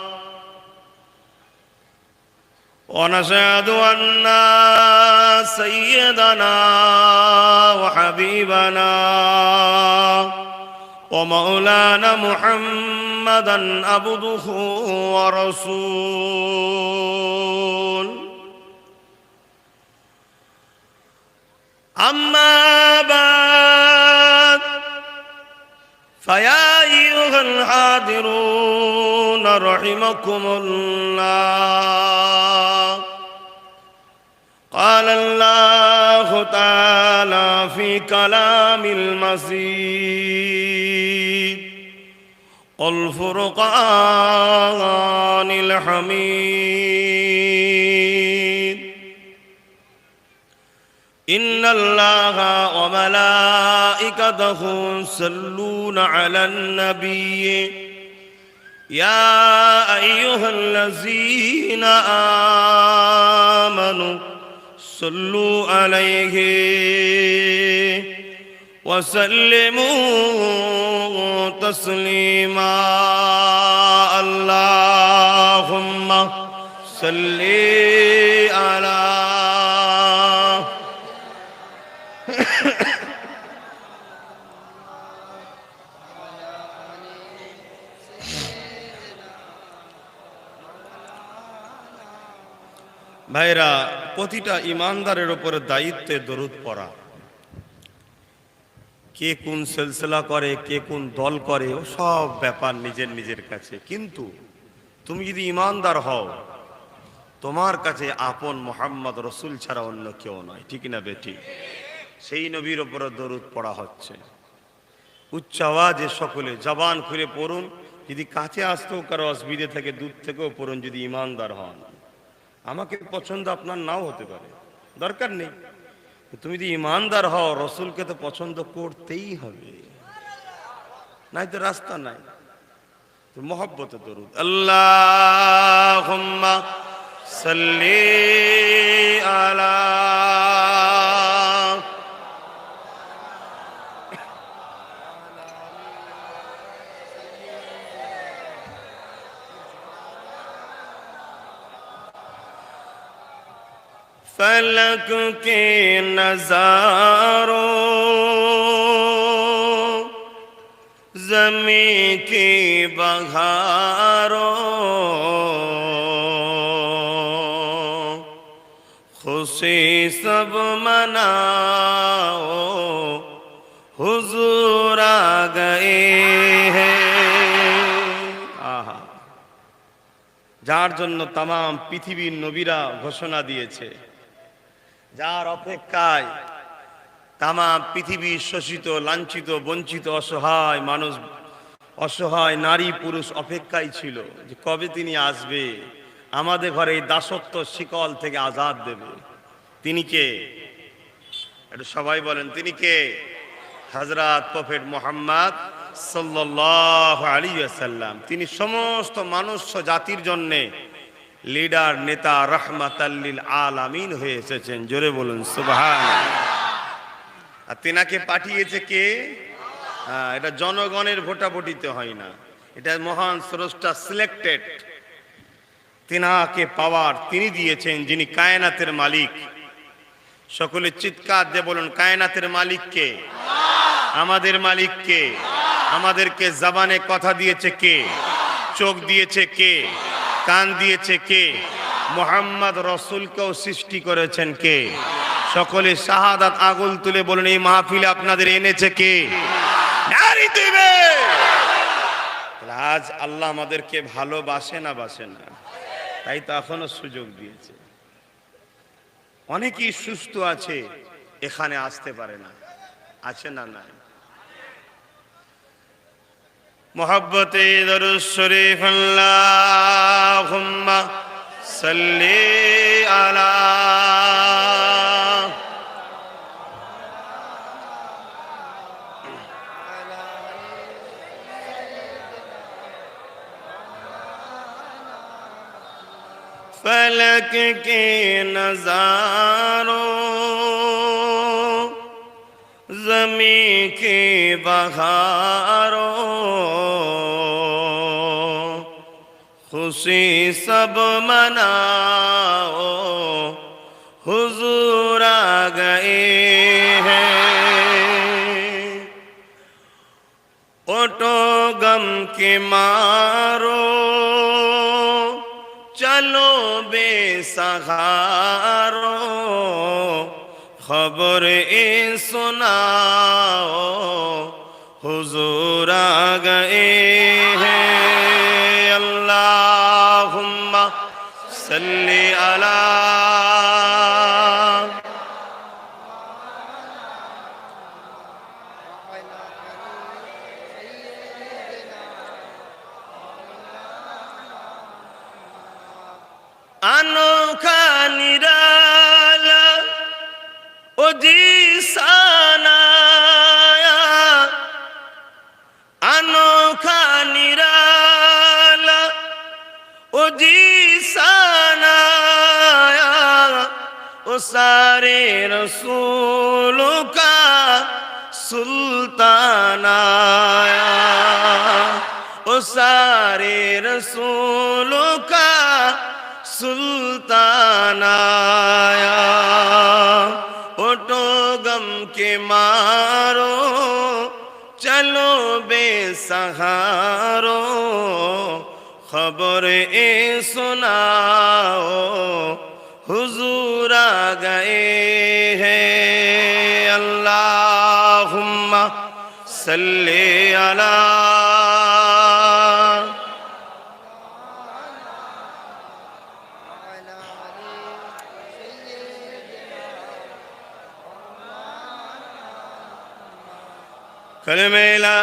ونشهد أن سيدنا وحبيبنا ومولانا محمدا عبده ورسوله أما بعد فيا أيها الحاضرون رحمكم الله قال الله تعالى في كلام المسيد الفرقان الحميد إن الله وملائكته يصلون على النبي يا أيها الذين آمنوا صلوا عليه وسلموا تسليما اللهم صل على ভাইরা, প্রতিটা ইমানদারের উপরে দায়িত্বে দরুদ পড়া। কে কোন সিলসিলা করে, কে কোন দল করে, ও সব ব্যাপার নিজের নিজের কাছে। কিন্তু তুমি যদি ইমানদার হও, তোমার কাছে আপন মোহাম্মদ রসুল ছাড়া অন্য কেউ নয়, ঠিক না বেটি? সেই নবীর উপরে দরুদ পড়া হচ্ছে। উচ্চ আওয়াজে সকলে জবান খুলে পড়ুন। যদি কাছে আসতেও কারো অসুবিধে থাকে, দূর থেকেও পড়ুন, যদি ইমানদার হন। আমাকে পছন্দ আপনার নাও হতে পারে, দরকার নেই। তুমি যদি ইমানদার হও, রসুলকে তো পছন্দ করতেই হবে, নাই তো রাস্তা নাই। মহব্বতে দরুদ। আল্লাহুম্মা সাল্লি আলা फलक के नजारों, ज़मीं की बहारों, खुशी सब मनाओ, हुजूर आ गए हैं। आहा, যার জন্য তাম পৃথিবীর নবীরা ঘোষণা দিয়েছে, যার অপেক্ষায় তাম পৃথিবী শোষিত, লাঞ্ছিত, বঞ্চিত, অসহায় মানুষ, অসহায় নারী পুরুষ অপেক্ষায় ছিল যে কবে তিনি আসবে, আমাদের ঘরে এই দাসত্ব শিকল থেকে আজাদ দেবে। তিনি কে? একটু সবাই বলেন তিনি কে? হযরত প্রফেট মুহাম্মদ সাল্লাল্লাহু আলাইহি ওয়াসাল্লাম। তিনি সমস্ত মনুষ্য জাতির জন্য লিডার, নেতা, রাহমাতাল লিল আলামিন হয়ে এসেছেন। জোরে বলুন সুবহানাল্লাহ। আর তিনাকে পাঠিয়েছে কে? এটা জনগণের ভোটাভুটিতে হয় না, এটা মহান স্রষ্টা সিলেক্টেড। তিনাকে পাওয়ার তিনি দিয়েছেন যিনি কায়নাতের মালিক। সকলে চিৎকার দিয়ে বলুন কায়নাতের মালিক কে? আমাদের মালিক কে? আমাদেরকে জবানে কথা দিয়েছে কে? চোখ দিয়েছে কে? কান দিয়েছে কে? মুহাম্মদ রাসূলকেও সৃষ্টি করেছেন কে? সকলে শাহাদাত আগুল তুলে বলুন এই মাহফিলে আপনাদের এনেছে কে? নারী দিবে। আজ আল্লাহ আমাদেরকে ভালোবাসে না বাসে না? তাই তো এখনো সুযোগ দিয়েছে। অনেকেই সুস্থ আছে, এখানে আসতে পারে না, আছে না? নাই। মোহাব্বতে দরুদ শরীফ আল্লাহুম্মা সাল্লি আলা फलक के नजारों, ज़मीं के बहारों, खुशी सब मनाओ, हुजूर आ गए हैं। ओटो गम के मारो, चलो बेसहारो, खबर ए सुनाओ, हुजूर आ गए हैं। अल्लाहुम्मा सल्ली अला अनोखा निराला ओ जी सनाया, अनोखा निराला ओ जी सनाया, ओ सारे रसूलों का सुल्तान आया, ओ सारे रसूलों का सुल्तान आया। उठो गम के मारो, चलो बेसहारो, खबर ए सुनाओ, हुजूर आ गए हैं। अल्लाहुम्मा सल्ली अला कलमे ला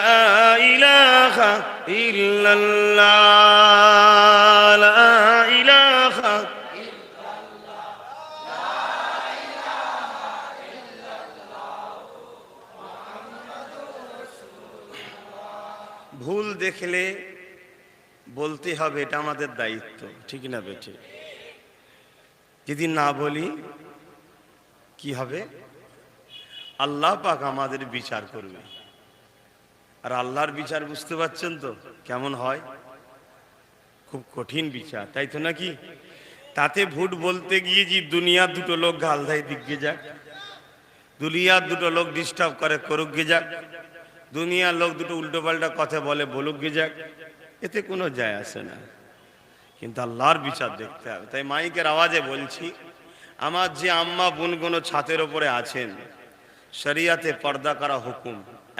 इलाहा इल्लल्लाह, ला इलाहा ভুল দেখলে বলতে হবে, এটা আমাদের দায়িত্ব, ঠিক না বেঠে? যদি না বলি কি হবে? আল্লাহ পাক আমাদের বিচার করবে। আর আল্লাহর বিচার বুঝতে পারছেন তো কেমন হয়? খুব কঠিন বিচার, তাই তো নাকি? তাতে ভুল বলতে গিয়ে যে দুনিয়ার দুটো লোক গাল দেয় দিকে যাক, দুনিয়ার দুটো লোক ডিস্টার্ব করে করুক গে যাক, দুনিয়ার লোক দুটো উল্টো পাল্টা কথা বলে বলুক গে যাক, এতে কোনো যায় আসে না। কিন্তু আল্লাহর বিচার দেখতে হবে। তাই মাইকের আওয়াজে বলছি, আমার যে আম্মা বোনগুলো ছাতের ওপরে আছেন, শরিয়াতে পর্দা করা হুকুম,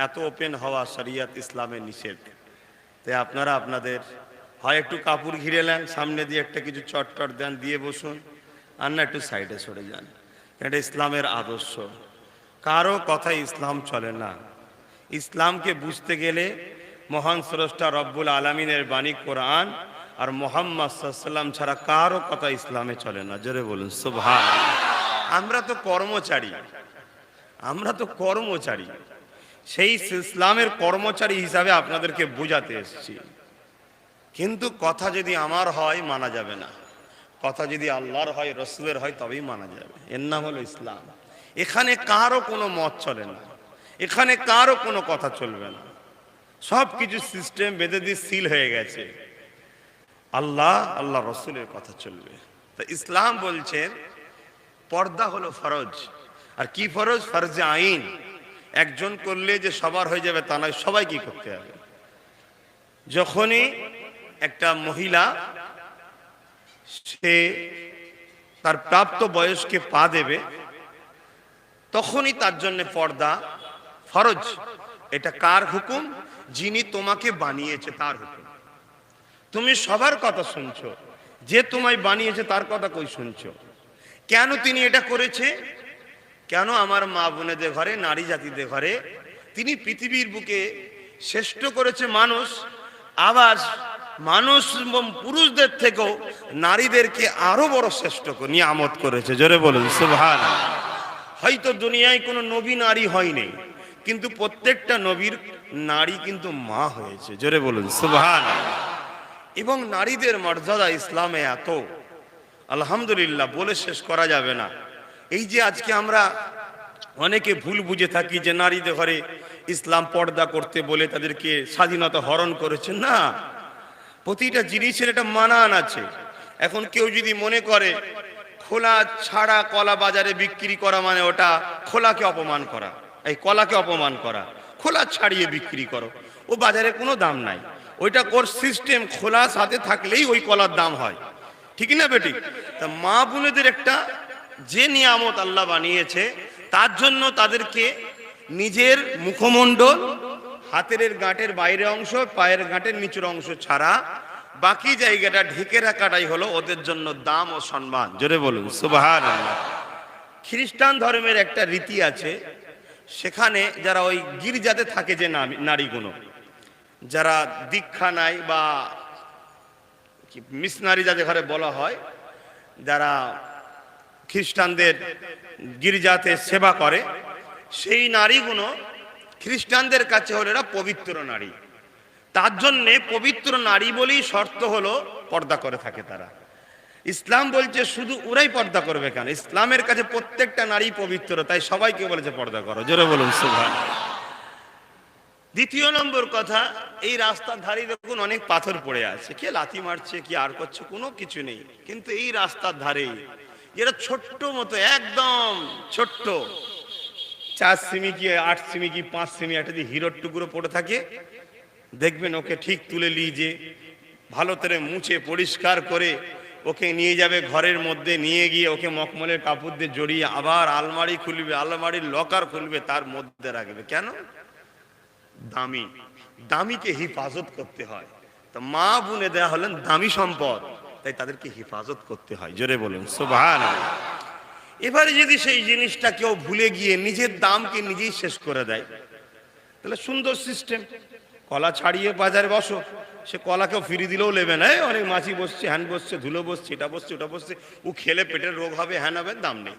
এত ওপেন হওয়া শরিয়াত ইসলামের নিষেধ। তাই আপনারা আপনাদের হয় একটু কাপড় ঘিরে নেন, সামনে দিয়ে একটা কিছু চটটট দেন, দিয়ে বসুন, আর না একটু সাইডে সরে যান। এটা ইসলামের আদর্শ, কারো কথাই ইসলাম চলে না। ইসলামকে বুঝতে গেলে মহান স্রষ্টা রব্বুল আলামিনের বাণী কোরআন আর মুহাম্মদ সাল্লাল্লাহু আলাইহি ওয়াসাল্লাম ছাড়া কারো কথা ইসলামে চলে না। জোরে বলুন সুবহানাল্লাহ। আমরা তো কর্মচারী, আমরা তো কর্মচারী, সেই ইসলামের কর্মচারী হিসাবে আপনাদেরকে বোঝাতে এসেছি। কিন্তু কথা যদি আমার হয় মানা যাবে না, কথা যদি আল্লাহর হয়, রসুলের হয়, তবেই মানা যাবে। এর নাম হলো ইসলাম। এখানে কারো কোনো মত চলে না, এখানে কারো কোনো কথা চলবে না, সব কিছু সিস্টেম বেঁধে দিয়ে সিল হয়ে গেছে। আল্লাহ আল্লাহ রসুলের কথা চলবে। তো ইসলাম বলছেন পর্দা হলো ফরজ। আর কি ফরজ? ফরজে আইন। একজন করলে যে সবার হয়ে যাবে তা নয়, সবাই কি করতে হবে। যখনই একটা মহিলা সে তার প্রাপ্ত বয়সকে পা দেবে, তখনই তার জন্য পর্দা ফরজ। এটা কার হুকুম? যিনি তোমাকে বানিয়েছে তার হুকুম। তুমি সবার কথা শুনছো, যে তোমায় বানিয়েছে তার কথা কই শুনছো? কেন তিনি এটা করেছে? কেন আমার মা বোনেদের ঘরে, নারী জাতিদের ঘরে তিনি পৃথিবীর বুকে শ্রেষ্ঠ করেছে মানুষ, আবার মানুষ এবং পুরুষদের থেকেও নারীদেরকে আরো বড় শ্রেষ্ঠ নিয়ামত করেছে। জোরে বলুন সুবহানাল্লাহ। হয়তো দুনিয়ায় কোনো নবী নারী হয়নি, কিন্তু প্রত্যেকটা নবীর নারী কিন্তু মা হয়েছে। জোরে বলুন সুবহানাল্লাহ। এবং নারীদের মর্যাদা ইসলামে এত, আলহামদুলিল্লাহ, বলে শেষ করা যাবে না। এই যে আজকে আমরা অনেকে ভুল বুঝে থাকি যে নারীদের ঘরে ইসলাম পর্দা করতে বলে তাদেরকে স্বাধীনতা হরণ করেছে, না, প্রতিটা জিনিসের একটা মানান আছে। এখন কেউ যদি মনে করে খোলা ছাড়া কলা বাজারে বিক্রি করা মানে ওটা খোলাকে অপমান করা, এই কলাকে অপমান করা, খোলা ছাড়িয়ে বিক্রি করো, ও বাজারে কোনো দাম নাই, ওইটা কোর সিস্টেম, খোলা সাথে থাকলেই ওই কলার দাম হয়, ঠিক না বেটি? তা মা বোনেদের একটা যে নিয়ামত আল্লাহ বানিয়েছে, তার জন্য তাদেরকে নিজের মুখমণ্ডল, হাতের গাঁটের বাইরের অংশ, পায়ের গাঁটের নিচের অংশ ছাড়া বাকি জায়গাটা ঢেকে রাখাটাই হলো ওদের জন্য দাম ও সম্মান। জোরে বলুন সুবহানাল্লাহ। খ্রিস্টান ধর্মের একটা রীতি আছে, সেখানে যারা ওই গির্জাতে থাকে যে নারীগুলো, যারা দীক্ষা নাই বা মিশনারি যাদের ঘরে বলা হয়, যারা খ্রিস্টানদের গির্জাতে সেবা করে, সেই নারীগুলো খ্রিস্টানদের কাছে হলো এরা পবিত্র নারী। তার জন্যে পবিত্র নারী বলেই শর্ত হলো পর্দা করে থাকে তারা। ইসলাম বলছে শুধু ওরাই পর্দা করবে কেন? ইসলামের কাছে প্রত্যেকটা নারী পবিত্র, তাই সবাইকে বলেছে পর্দা করো। জোরে বলুন সুবহানাল্লাহ। দ্বিতীয় নম্বর কথা, এই রাস্তার ধারে দেখুন অনেক পাথর পড়ে আছে, কে লাথি মারছে, কি আর করছে, কোনো কিছু নেই, কিন্তু এই রাস্তার ধারে যেটা ছোট্ট মতো, একদম ছোট্ট 4 সেমি কি 8 সেমি কি 5 সেমি একটা যে হিরোর টুকরো পড়ে থাকে, দেখবেন ওকে ঠিক তুলে নিয়ে ভালো করে মুছে পরিষ্কার করে ওকে নিয়ে যাবে ঘরের মধ্যে, নিয়ে গিয়ে ওকে মখমলের কাপড় দিয়ে জড়িয়ে আবার আলমারি খুলবে, আলমারির লকার খুলবে, তার মধ্যে রাখবে। কেন? দামি, দামিকে হিফাজত করতে হয়। তো মা বোনে দেয়া হলেন দামি সম্পদ, তাই তাদেরকে হিফাজত করতে হয়। জোরে বলুন সুবহানাল্লাহ। এবারে যদি সেই জিনিসটা কেউ ভুলে গিয়ে নিজের দামকে নিজেই শেষ করে দেয়, তাহলে সুন্দর সিস্টেম, কলা ছাড়িয়ে বাজারে বসো, সে কলাকেও ফিরিয়ে দিলেও নেবে না। অনেক মাছি বসছে, হ্যান বসছে, ধুলো বসছে, এটা বসছে, ওটা বসছে, ও খেলে পেটের রোগ হবে, হ্যান হবে, দাম নেই।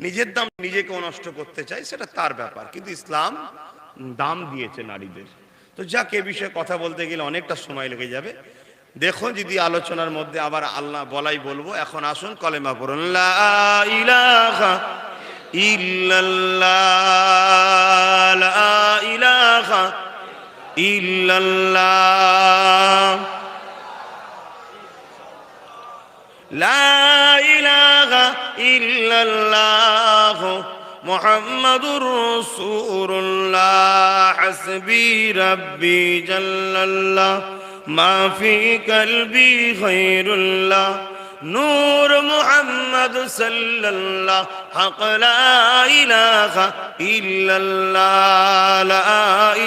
নিজের দাম নিজেকেও নষ্ট করতে চায়, সেটা তার ব্যাপার, কিন্তু ইসলাম দাম দিয়েছে নারীদের। তো যাকে এ বিষয়ে কথা বলতে গেলে অনেকটা সময় লেগে যাবে। দেখো যদি আলোচনার মধ্যে আবার আল্লাহ বলাই বলবো। এখন আসুন কলেমা পড়ুন, লা ইলাহা ইল্লাল্লাহ, লা ইলাহা ইল্লাল্লাহ, লা ইলাহা ইল্লাল্লাহ, মুহাম্মাদুর রাসূলুল্লাহ, হাসবি রাব্বি জাল্লাল্লাহ, মা ফি কলবি খায়রুল্লাহ, নূর মুহাম্মদ সাল্লাল্লাহ, হক লা ইলাহা ইল্লাল্লাহ, লা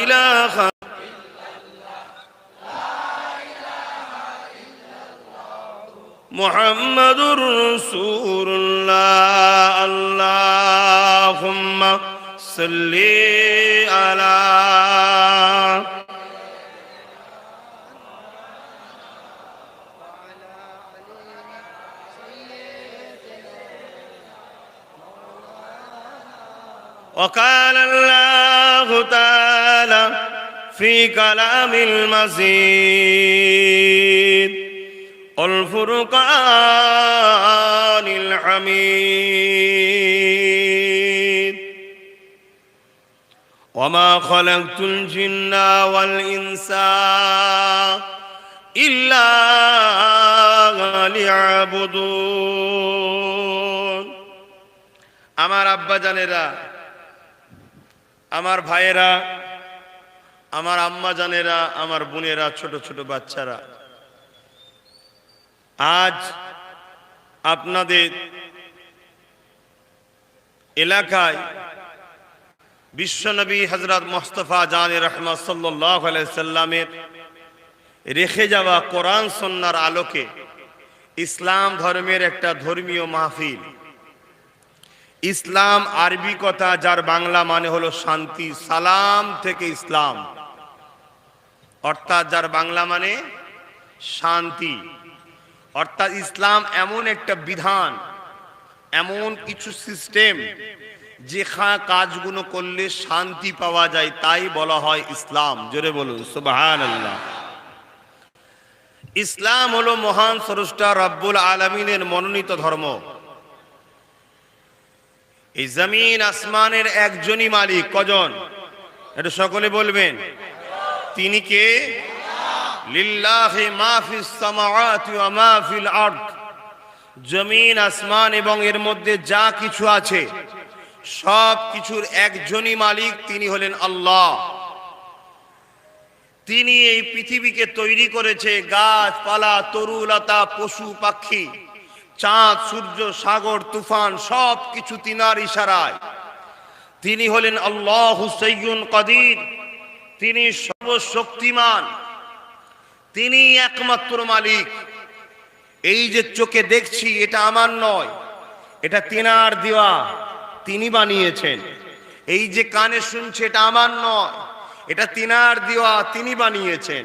ইলাহা মুহাম্মাদুর রাসূলুল্লাহ, আল্লাহুম্মা সাল্লি আলা। وقال الله تعالى في كلام المزيد والفرقان الحميد وما خلقت الجن والإنس إلا ليعبدون আমার আব্বা জানেরা, আমার ভাইয়েরা, আমার আম্মা জানেরা, আমার বোনেরা, ছোট ছোট বাচ্চারা, আজ আপনাদের এলাকায় বিশ্বনবী হযরত মুস্তাফা জানে রহমত সাল্লাল্লাহু আলাইহি সাল্লামের রেখে যাওয়া কোরআন সুন্নাহর আলোকে ইসলাম ধর্মের একটা ধর্মীয় মাহফিল। ইসলাম আরবি কথা, যার বাংলা মানে হলো শান্তি, সালাম থেকে ইসলাম, অর্থাৎ যার বাংলা মানে শান্তি। অর্থাৎ ইসলাম এমন একটা বিধান, এমন কিছু সিস্টেম যে কাজগুলো করলে শান্তি পাওয়া যায়, তাই বলা হয় ইসলাম। জোরে বলুন সুবহানাল্লাহ। ইসলাম হলো মহান স্রষ্টা রব্বুল আলামিনের মনোনীত ধর্ম। এই জমিন আসমানের একজনই মালিক। কজন? এটা সকলে বলবেন। তিনি কে? লিল্লাহি মা ফিস সামাওয়াতি ওয়া মা ফিল আরদ। জমিন, আসমান এবং এর মধ্যে যা কিছু আছে সব কিছুর একজনই মালিক, তিনি হলেন আল্লাহ। তিনি এই পৃথিবীকে তৈরি করেছে, গাছপালা, তরুলতা, পশু পাখি, চাঁদ, সূর্য, সাগর, তুফান, সব কিছু তিনার ইশারায়। তিনি হলেন আল্লাহু সাইয়্যুন কাদির, তিনি সর্বশক্তিমান, তিনি একমাত্র মালিক। এই যে চোখে দেখছি, এটা আমার নয়, এটা তিনার দেওয়া, তিনি বানিয়েছেন। এই যে কানে শুনছে, এটা আমার নয়, এটা তিনার দেওয়া, তিনি বানিয়েছেন।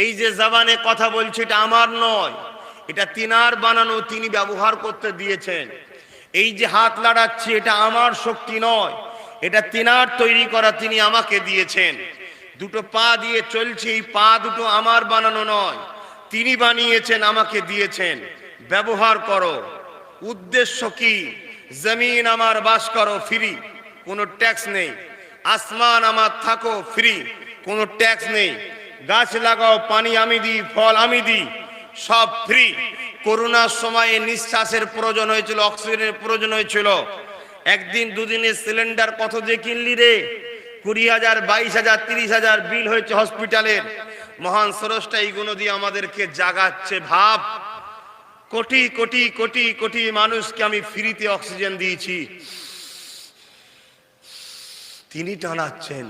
এই যে জবানে কথা বলছে, এটা আমার নয়, এটা তিনার বানানো, তিনি ব্যবহার করতে দিয়েছেন। এই যে হাত লাড়াচ্ছি, এটা আমার শক্তি নয়, এটা তিনার তৈরি করা, তিনি আমাকে দিয়েছেন। দুটো পা দিয়ে চলছি, এই পা দুটো আমার বানানো নয়, তিনি বানিয়েছেন, আমাকে দিয়েছেন। ব্যবহার করো। উদ্দেশ্য কি? জমিন আমার, বাস করো ফ্রি, কোনো ট্যাক্স নেই। আসমান আমার, থাকো ফ্রি, কোনো ট্যাক্স নেই। গাছ লাগাও, পানি আমি দিই, ফল আমি দিই, সব ফ্রি। করোনার সময়ে নিঃশ্বাসের প্রয়োজন হয়েছিল, অক্সিজেনের প্রয়োজন হয়েছিল। একদিন দুদিনের সিলিন্ডার কত দিয়ে কিনলি রে? 20,000, 22,000, 30,000 বিল হয়েছে হসপিটালের। মহান স্রষ্টা এইগুলো দিয়ে আমাদেরকে জাগাচ্ছে। ভাব, কোটি কোটি কোটি কোটি মানুষকে আমি ফ্রিতে অক্সিজেন দিয়েছি, তিনি টানাচ্ছেন,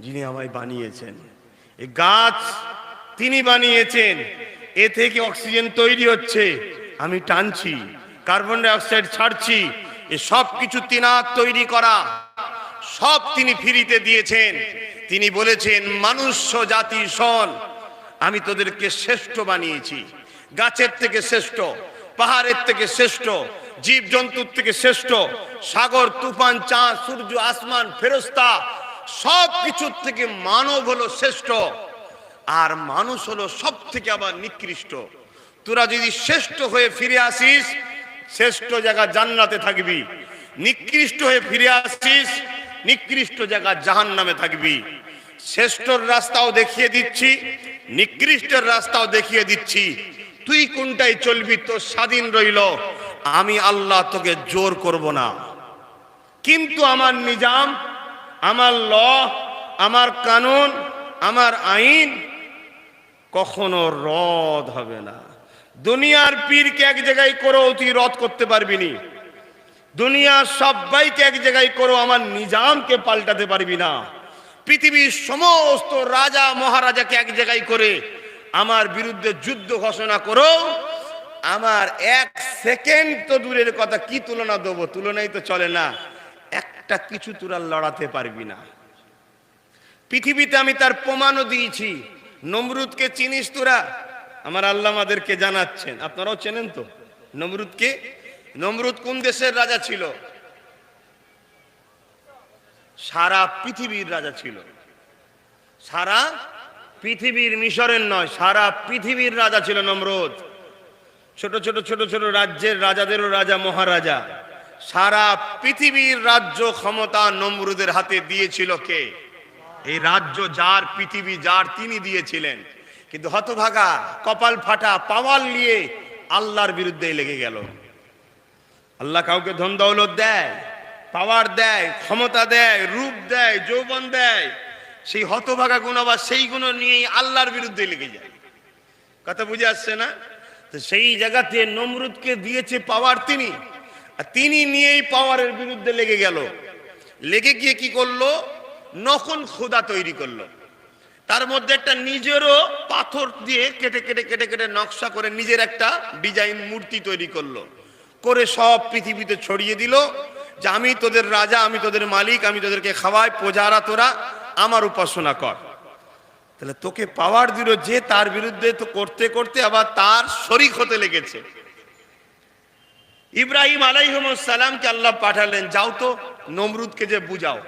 যিনি আমায় বানিয়েছেন। এই গাছ তিনি বানিয়েছেন, এ থেকে অক্সিজেন তৈরি হচ্ছে, আমি টানছি, কার্বন ডাই অক্সাইড ছাড়ছি। এ সব কিছু তিনার তৈরি করা, সব তিনি ফ্রিতে দিয়েছেন। তিনি বলেছেন, মানুষ্য জাতি শোন, আমি তোদেরকে শ্রেষ্ঠ বানিয়েছি। গাছের থেকে শ্রেষ্ঠ, পাহাড়ের থেকে শ্রেষ্ঠ, জীব জন্তুর থেকে শ্রেষ্ঠ, সাগর, তুফান, চাঁদ, সূর্য, আসমান, ফেরেশতা, সব কিছুর থেকে মানব হলো শ্রেষ্ঠ। আর মানুষ হলো সব থেকে আবার নিকৃষ্ট। তোরা যদি শ্রেষ্ঠ হয়ে ফিরে আসিস, শ্রেষ্ঠ জায়গা জান্নাতে থাকবি। নিকৃষ্ট হয়ে ফিরে আসিস, নিকৃষ্ট জায়গা জাহান্নামে থাকবি। শ্রেষ্ঠর রাস্তাও দেখিয়ে দিচ্ছি, নিকৃষ্টের রাস্তাও দেখিয়ে দিচ্ছি। তুই কোনটাই চলবি, তোর স্বাধীন রইল। আমি আল্লাহ তোকে জোর করব না, কিন্তু আমার নিজাম, আমার ল, আমার কানুন, আমার আইন কখনো রদ হবে না। দুনিয়ার পীরকে এক জায়গায় করো, তুই রদ করতে পারবি না। দুনিয়ার সবাইকে এক জায়গায় করো, আমার নিজামকে পাল্টাতে পারবি না। পৃথিবীর সমস্ত রাজা মহারাজাকে এক জায়গায় করে আমার বিরুদ্ধে যুদ্ধ ঘোষণা করো, আমার এক সেকেন্ড তো দূরের কথা, কি তুলনা দেবো, তুলনাই তো চলে না। একটা কিছু তোরা লড়াতে পারবি না। পৃথিবীতে আমি তার প্রমাণও দিয়েছি। নমরুদকে চিনিস তোরা? আমার আল্লাহ আমাদেরকে জানাচ্ছেন, আপনারাও চেনেন তো নমরুদকে। নমরুদ কোন দেশের রাজা ছিল? সারা পৃথিবীর রাজা ছিল। সারা পৃথিবীর, মিশরের নয়, সারা পৃথিবীর রাজা ছিল নমরুদ। ছোট ছোট ছোট ছোট রাজ্যের রাজাদেরও রাজা, মহারাজা। সারা পৃথিবীর রাজ্য ক্ষমতা নমরুদের হাতে দিয়েছিল কে? এই রাজ্য যার, পৃথিবী যার, তিনি দিয়েছিলেন। কিন্তু হতভাগা, কপাল ফাটা, পাওয়ার নিয়ে আল্লাহর বিরুদ্ধে লেগে গেল। আল্লাহ কাউকে ধন দৌলত দেয়, পাওয়ার দেয়, ক্ষমতা দেয়, রূপ দেয়, যৌবন দেয়, সেই হতভাগা গুণ আবার সেই গুণ নিয়েই আল্লাহর বিরুদ্ধে লেগে যায়। কথা বুঝে আসছে না? তো সেই জায়গাতে নমরুদকে দিয়েছে পাওয়ার তিনি, আর তিনি নিয়েই পাওয়ারের বিরুদ্ধে লেগে গেল। লেগে গিয়ে কি করলো? নখন খোদা তৈরি করলো। তার মধ্যে একটা নিজেরও পাথর দিয়ে কেটে কেটে কেটে কেটে নকশা করে নিজের একটা ডিজাইন মূর্তি তৈরি করলো, করে সব পৃথিবীতে ছড়িয়ে দিল যে আমি তোদের রাজা, আমি তোদের মালিক, আমি তোদেরকে খাওয়াই, প্রজারা তোরা আমার উপাসনা কর। তাহলে তোকে পাওয়ার দিল যে, তার বিরুদ্ধে তো করতে করতে আবার তার শরীক হতে লেগেছে। ইব্রাহিম আলাইহিস সালামকে আল্লাহ পাঠালেন, যাও তো নমরুদকে যে বুঝাও।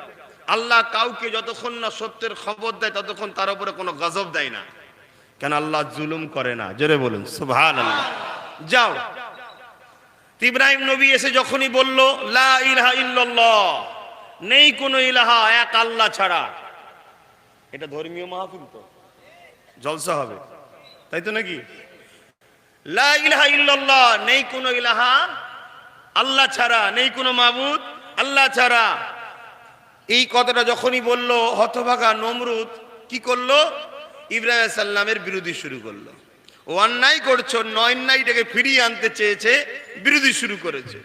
আল্লাহ কাউকে যতক্ষণ না সত্যের খবর দেয় ততক্ষণ তার উপরে কোনো গজব দেয় না, কেন আল্লাহ জুলুম করে না। জোরে বলুন সুবহানাল্লাহ। যাও। ইব্রাহিম নবী এসে যখনই বলল লা ইলাহা ইল্লাল্লাহ, নেই কোনো ইলাহা এক আল্লাহ ছাড়া। এটা ধর্মীয় মাহফিল তো, জলসা হবে, তাই তো নাকি? লা ইলাহা ইল্লাল্লাহ, নেই কোনো ইলাহা আল্লাহ ছাড়া, নেই কোনো মাবুদ আল্লাহ ছাড়া। এই কথাটা যখনই বলল, হতভাগা নমরুদ কি করলো? ইব্রাহিম আলাইহিস সালামের বিরোধী শুরু করলো। ও অন্যায় করছো, অন্যায়টাকে ফিরিয়ে আনতে চেয়েছে, বিরোধী শুরু করেছে।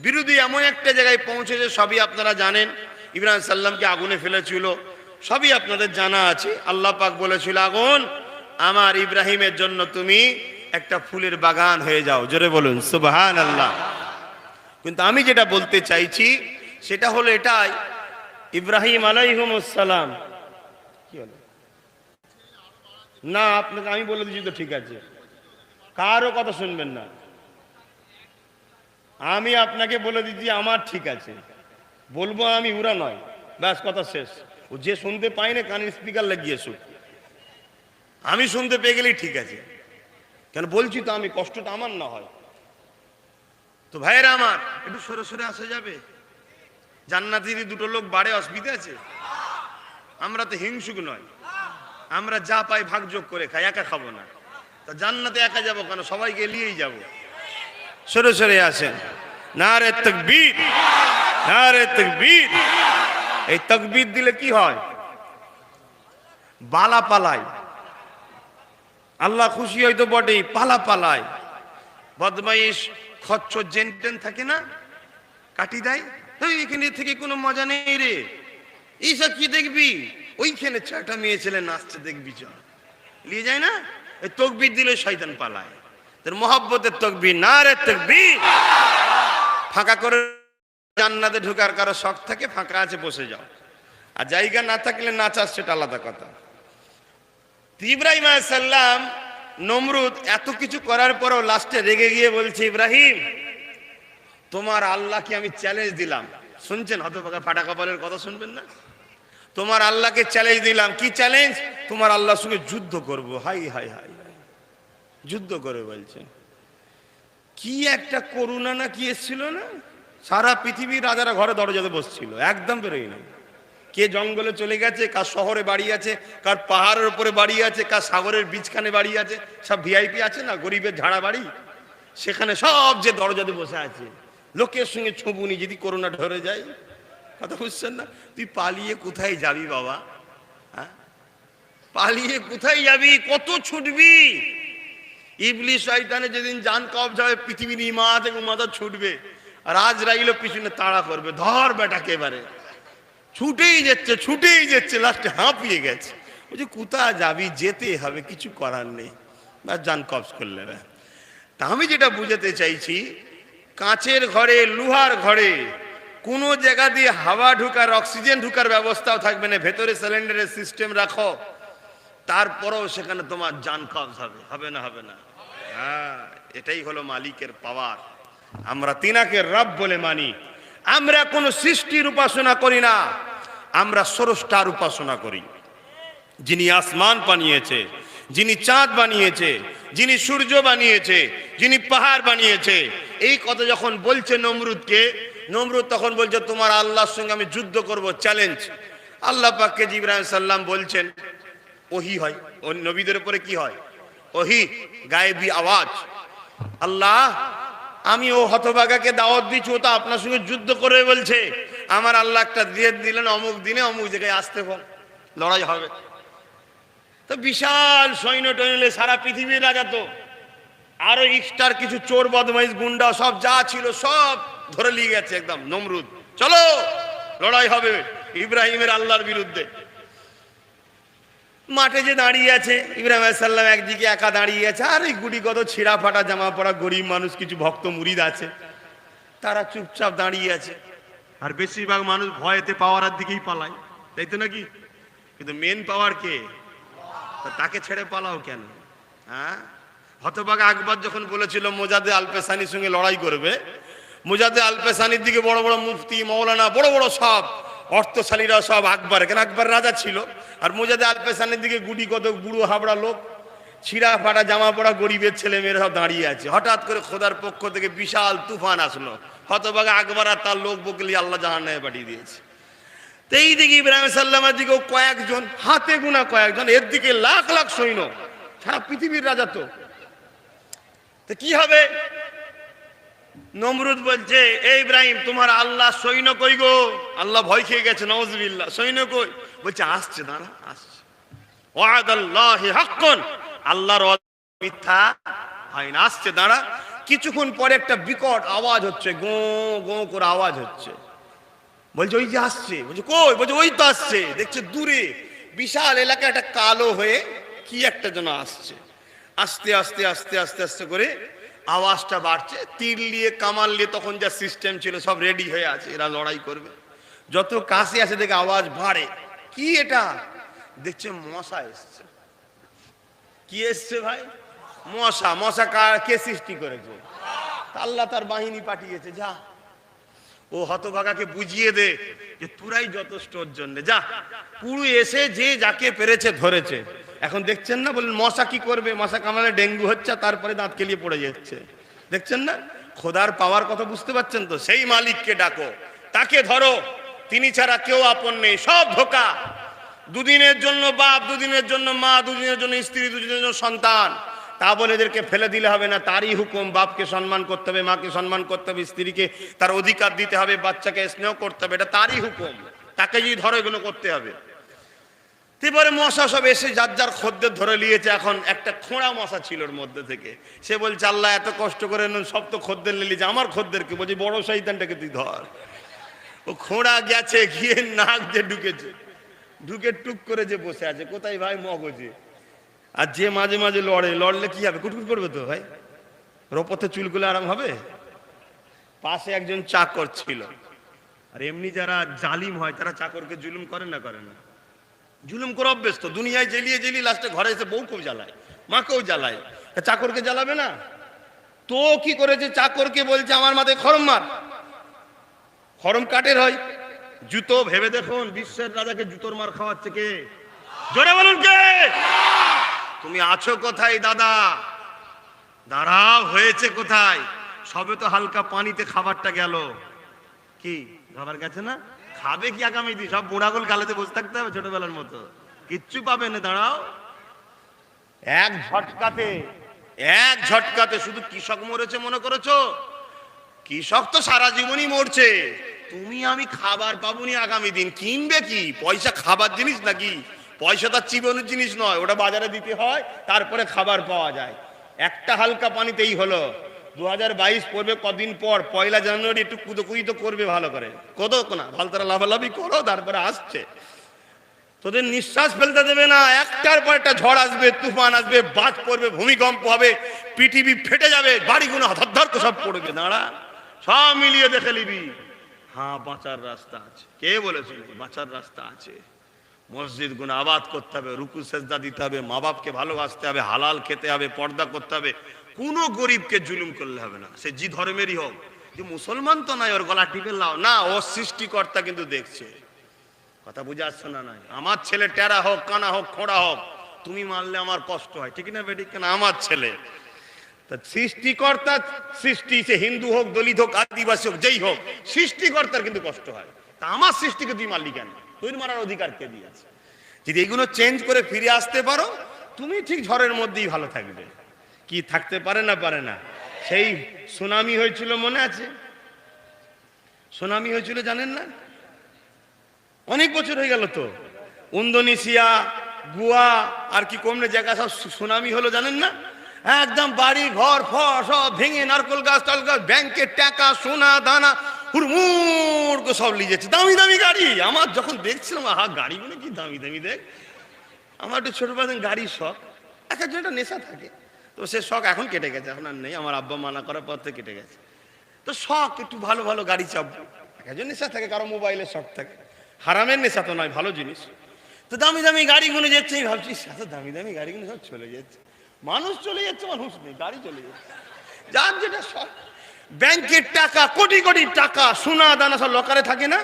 বিরোধী এমন একটা জায়গায় পৌঁছেছে, সবই আপনারা জানেন। ইব্রাহিম আলাইহিস সালামকে আগুনে ফেলেছিল, সবই আপনাদের জানা আছে। আল্লাহ পাক বলেছিল, আগুন আমার ইব্রাহিমের জন্য তুমি একটা ফুলের বাগান হয়ে যাও। জোরে বলুন সুবহানাল্লাহ। কিন্তু আমি যেটা বলতে চাইছি সেটা হলো এটাই, ইব্রাহিম আলাইহিস সালাম কি হলো না, আপনাকে আমি বলে দিচ্ছি তো, ঠিক আছে, কারো কথা শুনবেন না। আমি আপনাকে বলে দিচ্ছি আমার ঠিক আছে, বলবো আমি, উরা নয়, ব্যাস কথা শেষ। ও যে শুনতে পাই না কানে স্পিকার লাগিয়ে শুন, আমি শুনতে পেয়ে গেলেই ঠিক আছে। কেন বলছি তো আমি, কষ্টটা আমার না হয় তো। ভাইয়েরা আমার, একটু সরে সরে আসা যাবে? জান্নাতির দুটো লোক বাড়ে, অসুবিধা আছে? আমরা তো হিংসুক নয়, আমরা যা পাই ভাগযোগ করে খাই, একা খাবো না। তা জান্নাতে একা যাবো কেন? সবাইকে নিয়েই যাবো। সরে সরে আসেন। নারে তাকবীর, নারে তাকবীর। এই তাকবীর দিলে কি হয়? বালা পালায়। আল্লাহ খুশি হয়তো বটেই, পালা পালায়। বদমাইশ খচ্চর জেনটেন থাকে না, কাটি দেয়, এখানে থেকে কোনো মজা নেই রে, এইসব কি দেখবি, ওইখানে চারটা মেয়ে ছেলে নাচছে দেখবি, চল নিয়ে যায় না। এই তকবীর দিলে শয়তান পালায়। তোর মহব্বতের তকবীর, নারে তাকবীর। ফাঁকা করে জান্নাতে ঢোকার কারো শখ থাকে, ফাঁকা আছে বসে যাও, আর জায়গা না থাকলে নাচাস, সেটা আলাদা কথা। ইব্রাহিম আলাইহিস সালাম, নমরুদ এত কিছু করার পরও লাস্টে রেগে গিয়ে বলছে, ইব্রাহিম তোমার আল্লাহকে আমি চ্যালেঞ্জ দিলাম। শুনছেন হতভাগা ফাটা কপালের কথা, শুনবেন না? তোমার আল্লাহকে চ্যালেঞ্জ দিলাম। কি চ্যালেঞ্জ? তোমার আল্লাহর সঙ্গে যুদ্ধ করব। হাই হাই হাই, যুদ্ধ করে বলছে। কি একটা করুণা না কি এসেছিল না? সারা পৃথিবীর রাজারা ঘরে দরজাতে বসছিল, একদম বেরোয় না। কে জঙ্গলে চলে গেছে, কার শহরে বাড়ি আছে, কার পাহাড়ের উপরে বাড়ি আছে, কার সাগরের বীজখানে বাড়ি আছে, সব ভিআইপি আছে না, গরিবের ঝাড়া বাড়ি, সেখানে সব যে দরজাতে বসে আছে। লোকের সঙ্গে ছবুনি যদি করোনা ধরে যায়, কথা বুঝছেন না? তুই পালিয়ে কোথায় যাবি বাবা? হ্যাঁ, পালিয়ে কোথায় যাবি? কত ছুটবি? ইবলিস শয়তানে যেদিন জান কবজ হবে, পৃথিবীর ইমা থেকে উমাদা ছুটবে, আর আজরাইল পিছনে তাড়া করবে, ধর বেটাকে। এবারে ছুটেই যাচ্ছে, ছুটেই যাচ্ছে, লাস্টে হাঁপিয়ে গেছে। বলছে কোথায় যাবি? যেতে হবে, কিছু করার নেই, বা জান কবজ করলে। তা আমি যেটা বুঝাতে চাইছি, কাঁচের ঘরে, লোহার ঘরে কোনো জায়গা দিয়ে হাওয়া ঢুকার, অক্সিজেন ঢুকার ব্যবস্থাও থাকবে না, ভেতরে সিলিন্ডারের সিস্টেম রাখো, তারপরেও সেখানে তোমার জান কবজ হবে, হবে না? হবে না? হ্যাঁ, এটাই হলো মালিকের পাওয়ার। আমরা তিনাকে রব বলে মানি, আমরা কোনো সৃষ্টির উপাসনা করি না। আমরা স্রষ্টার উপাসনা করি, যিনি আসমান বানিয়েছে, যিনি চাঁদ বানিয়েছে, যিনি সূর্য বানিয়েছে, যিনি পাহাড় বানিয়েছে। এই কথা যখন বলছে নমরুদকে, নমরুদ তখন বলছে তোমার আল্লাহর সঙ্গে আমি যুদ্ধ করব, চ্যালেঞ্জ। আল্লাহ পাককে জিবরাইল সাল্লাম বলছেন ওহী হয়, ও নবীদের উপরে কি হয়? ওহী, গায়েবী আওয়াজ। আল্লাহ, আমি ও হতভাগাকে দাওয়াত দিচ্ছি, ও তো আপনার সঙ্গে যুদ্ধ করবে বলছে। আমার আল্লাহ একটা দিয়ে দিলেন, অমুক দিনে অমুক জায়গায় আসতে বল, লড়াই হবে। তো বিশাল সৈন্য টৈন্য, সারা পৃথিবীর রাজা তো, আরো এক্সট্রার কিছু চোর বদমাইশ গুন্ডা সব যা ছিল সব ধরে নিয়ে গেছে একদম নমরুদ, চলো লড়াই হবে ইব্রাহিমের আল্লাহর বিরুদ্ধে। মাঠে যে দাঁড়িয়ে আছে ইব্রাহিম আলাইহিস সালাম, একদিকে একা দাঁড়িয়ে আছে, আর এই গুটি কত ছিঁড়া ফাটা জামা পড়া গরিব মানুষ, কিছু ভক্ত মুরিদ আছে, তারা চুপচাপ দাঁড়িয়ে আছে। আর বেশিরভাগ মানুষ ভয়েতে পাওয়ার দিকেই পালায়, তাই তো নাকি? কিন্তু মেন পাওয়ার কে? তাকে ছেড়ে পালাও কেন? হ্যাঁ, হতভাগা আকবর যখন বলেছিল মোজাদে আল পেসানির সঙ্গে লড়াই করবে, মোজাদে আল পেসানির দিকে বড় বড় মুফতি মৌলানা বড় বড় সব অর্থশালীরা সব আকবর, কেন আকবর রাজা ছিল, আর মোজাদে আল পেসানির দিকে গুটি কত বুড়ো হাবড়া লোক, ছিঁড়া ফাটা জামা পড়া গরিবের ছেলে মেয়েরা সব দাঁড়িয়ে আছে। হঠাৎ করে খোদার পক্ষ থেকে বিশাল তুফান আসলো, হতভাগা আকবর আর তার লোক বকলি আল্লাহ জাহান্নামে পাঠিয়ে দিয়েছে। তো এই দিকে ইব্রাহিম সাল্লামের দিকে কয়েকজন, হাতে গোনা কয়েকজন, এর দিকে লাখ লাখ সৈন্য, সারা পৃথিবীর রাজা তো। তো কি হবে? নমরুদ বলছে এই ইব্রাহিম তোমার আল্লাহ সৈন্য কই গো? আল্লাহ ভয় খেয়ে গেছে, নাউজুবিল্লাহ, সৈন্য কই? বলছে আসছে, দাঁড়া আসছে। ওয়াদাল্লাহি হাক্কুন, আল্লাহর ওয়াদা মিথ্যা হয় না, আসছে দাঁড়া। কিছুক্ষণ পরে একটা বিকট আওয়াজ হচ্ছে, গো গো করে আওয়াজ হচ্ছে। বলছে ওই যে আসছে। বলছে কই? বলছে ওই তো আসছে। দেখছে দূরে বিশাল এলাকা একটা কালো হয়ে কি একটা যেন আসছে। আস্তে আস্তে আস্তে আস্তে আস্তে করে আওয়াজটা বাড়ছে। তীর নিয়ে কামান নিয়ে তখন যা সিস্টেম ছিল সব রেডি হয়ে আছে, এরা লড়াই করবে। যত কাছে আসে দেখে আওয়াজ বাড়ে। কি এটা? দেখছে মশা এসছে। কি এসছে ভাই? মশা। মশা কে সৃষ্টি করেছে? আল্লাহ তার বাহিনী পাঠিয়েছে। যা, ও হতভাগাকে বুঝিয়ে দে যে তোরাই যথেষ্ট ওর জন্য, যা। পুরো এসে যে যাকে পেরেছে ধরেছে। এখন দেখছেন না, বলেন মশা কি করবে? মশা কামড়ালে ডেঙ্গু হচ্ছে, তারপরে দাঁত কেলিয়ে পড়ে যাচ্ছে। দেখছেন না খোদার পাওয়ার কথা? বুঝতে পারছেন তো? সেই মালিককে ডাকো, তাকে ধরো, তিনি ছাড়া কেউ আপন নেই, সব ধোঁকা। দুদিনের জন্য বাপ, দুদিনের জন্য মা, দুদিনের জন্য স্ত্রী, দুদিনের জন্য সন্তান, তা বলে এদেরকে ফেলে দিলে হবে না। তারই হুকুম, বাপকে সম্মান করতে হবে, মাকে সম্মান করতে হবে, স্ত্রীকে তার অধিকার দিতে হবে, বাচ্চাকে স্নেহ করতে হবে, এটা তারই হুকুম। তাকে যদি ধরো এগুলো করতে হবে। এবারে মশা সব এসে যার যার খদ্দের ধরে নিয়েছে। এখন একটা খোঁড়া মশা ছিল ওর মধ্যে থেকে। সে বলছে আল্লাহ এত কষ্ট করে সব তো খদ্দের নিয়েছে, আমার খদ্দেরকে বলছি বড় শয়তানটাকে তুই ধর। ও খোঁড়া গেছে, গিয়ে নাক যে ঢুকেছে, ঢুকে টুক করে যে বসে আছে। কোথায় ভাই? মগজে। আর যে মাঝে মাঝে লড়লে কি হবে? কুটকুট করবে তো ভাই, রোপথে চুলগুলো আরাম হবে। পাশে একজন চাকর ছিল। আর এমনি যারা জালিম হয় তারা চাকরকে জুলুম করে না? করে না? জুলুম করে অভ্যস্ত। দুনিয়ায় জ্বালিয়ে জ্বালিয়ে লাস্টে ঘরে এসে বউকেও জ্বালায়, মাকেও জ্বালায়, চাকরকে জ্বালাবে না? তো কি করেছে? চাকরকে বলছে আমার মাথায় খড়ম মার। খড়ম কাঠের হয়, জুতো। ভেবে দেখুন, বিশ্বের রাজাকে জুতোর মার খাওয়াচ্ছে কে? জোরে বলুন কে? তুমি আছো কোথায় দাদা? দাঁড়াও, হয়েছে কোথায়? সবে তো হালকা পানিতে খাবারটা গেল। কি খাবার গেছে না? খাবে কি আগামী দিন? সব বুড়াগোল গালেতে বসে থাকতে হবে ছোটবেলার মতো, কিচ্ছু পাবে না। দাঁড়াও, এক ঝটকাতে শুধু কৃষক মরেছে মনে করেছো? কৃষক তো সারা জীবনই মরছে। তুমি আমি খাবার পাবনি আগামী দিন। কিনবে কি? পয়সা খাবার জিনিস নাকি? পয়সা তার চিবানোর জিনিস নয়, ওটা বাজারে দিতে হয়, তারপরে খাবার পাওয়া যায়। একটা হালকা পানিতেই হলো। 2022 পড়বে কদিন পর, 1 জানুয়ারি একটু কুদোকুদি তো করবে ভালো করে, কোদো না ভালো তারা লাভালাভি করো, তারপরে আসছে। তোদের নিঃশ্বাস ফেলতে দেবে না। একটার পর একটা ঝড় আসবে, তুফান আসবে, বাজ পড়বে, ভূমিকম্প হবে, পৃথিবী ফেটে যাবে, বাড়িগুলো ধর করে সব পড়বে। দাঁড়া, সব মিলিয়ে দেখে নিবি। হ্যাঁ, বাঁচার রাস্তা আছে। কে বলেছিল? বাঁচার রাস্তা আছে। মসজিদ গুলো আবাদ করতে হবে, রুকু সেজদা দিতে হবে, মা বাপকে ভালোবাসতে হবে, হালাল খেতে হবে, পর্দা করতে হবে। কোনো গরিবকে জুলুম করলে হবে না, সে যে ধর্মেরই হোক। যে মুসলমান তো নয়, ওর গলা টিপে লাও না, ও সৃষ্টিকর্তা কিন্তু দেখছে। কথা বুঝে আসছে না? নাই আমার ছেলে টেরা হোক, কানা হোক, খোঁড়া হোক, তুমি মানলে আমার কষ্ট হয়, ঠিক না বেঠিক? কেন আমার ছেলে, তা সৃষ্টিকর্তা সৃষ্টি, সে হিন্দু হোক, দলিত হোক, আদিবাসী হোক, যেই হোক, সৃষ্টিকর্তার কিন্তু কষ্ট হয়। তা আমার সৃষ্টিকে তুই মারলি কেন? তুই মারার অধিকার কে দিয়েছে? যদি এগুলো চেঞ্জ করে ফিরে আসতে পারো, তুমি ঠিক ঝড়ের মধ্যেই ভালো থাকবে। কি থাকতে পারে না? পারে না। সেই সুনামি হয়েছিল, মনে আছে? সুনামি হয়েছিল জানেন না? অনেক বছর হয়ে গেল তো। ইন্দোনেশিয়া, গোয়া আর কি কমনে জায়গা সব সুনামি হলো, জানেন না? একদম বাড়ি ঘর ফর সব ভেঙে, নারকেল গাছ টাল গাছ, ব্যাংকের টাকা, সোনা দানা হুড়মুড় করে সব নিয়ে যাচ্ছে। দামি দামি গাড়ি, আমার যখন দেখছিলাম, আহা গাড়িগুলো কি দামি দামি দেখ। আমার একটু ছোটবেলা গাড়ির শখ, এক একজন একটা নেশা থাকে, তো সে শখ এখন কেটে গেছে, এখন আর নেই। আমার আব্বা মানা করার পর থেকে কেটে গেছে। তো শখ একটু ভালো ভালো গাড়ি চাপবো, এক একজন নেশা থাকে, কারো মোবাইলের শখ থাকে। হারামের নেশা তো নয়, ভালো জিনিস। তো দামি দামি গাড়িগুলো যাচ্ছে, আমি ভাবছি এত দামি দামি গাড়িগুলো সব চলে যাচ্ছে, মানুষ চলে যাচ্ছে, মানুষ নেই, গাড়ি চলে যাচ্ছে। যার যেটা শখ, ব্যাংকের টাকা, কোটি কোটি টাকা, সোনা দানা সব লকারে থাকে না,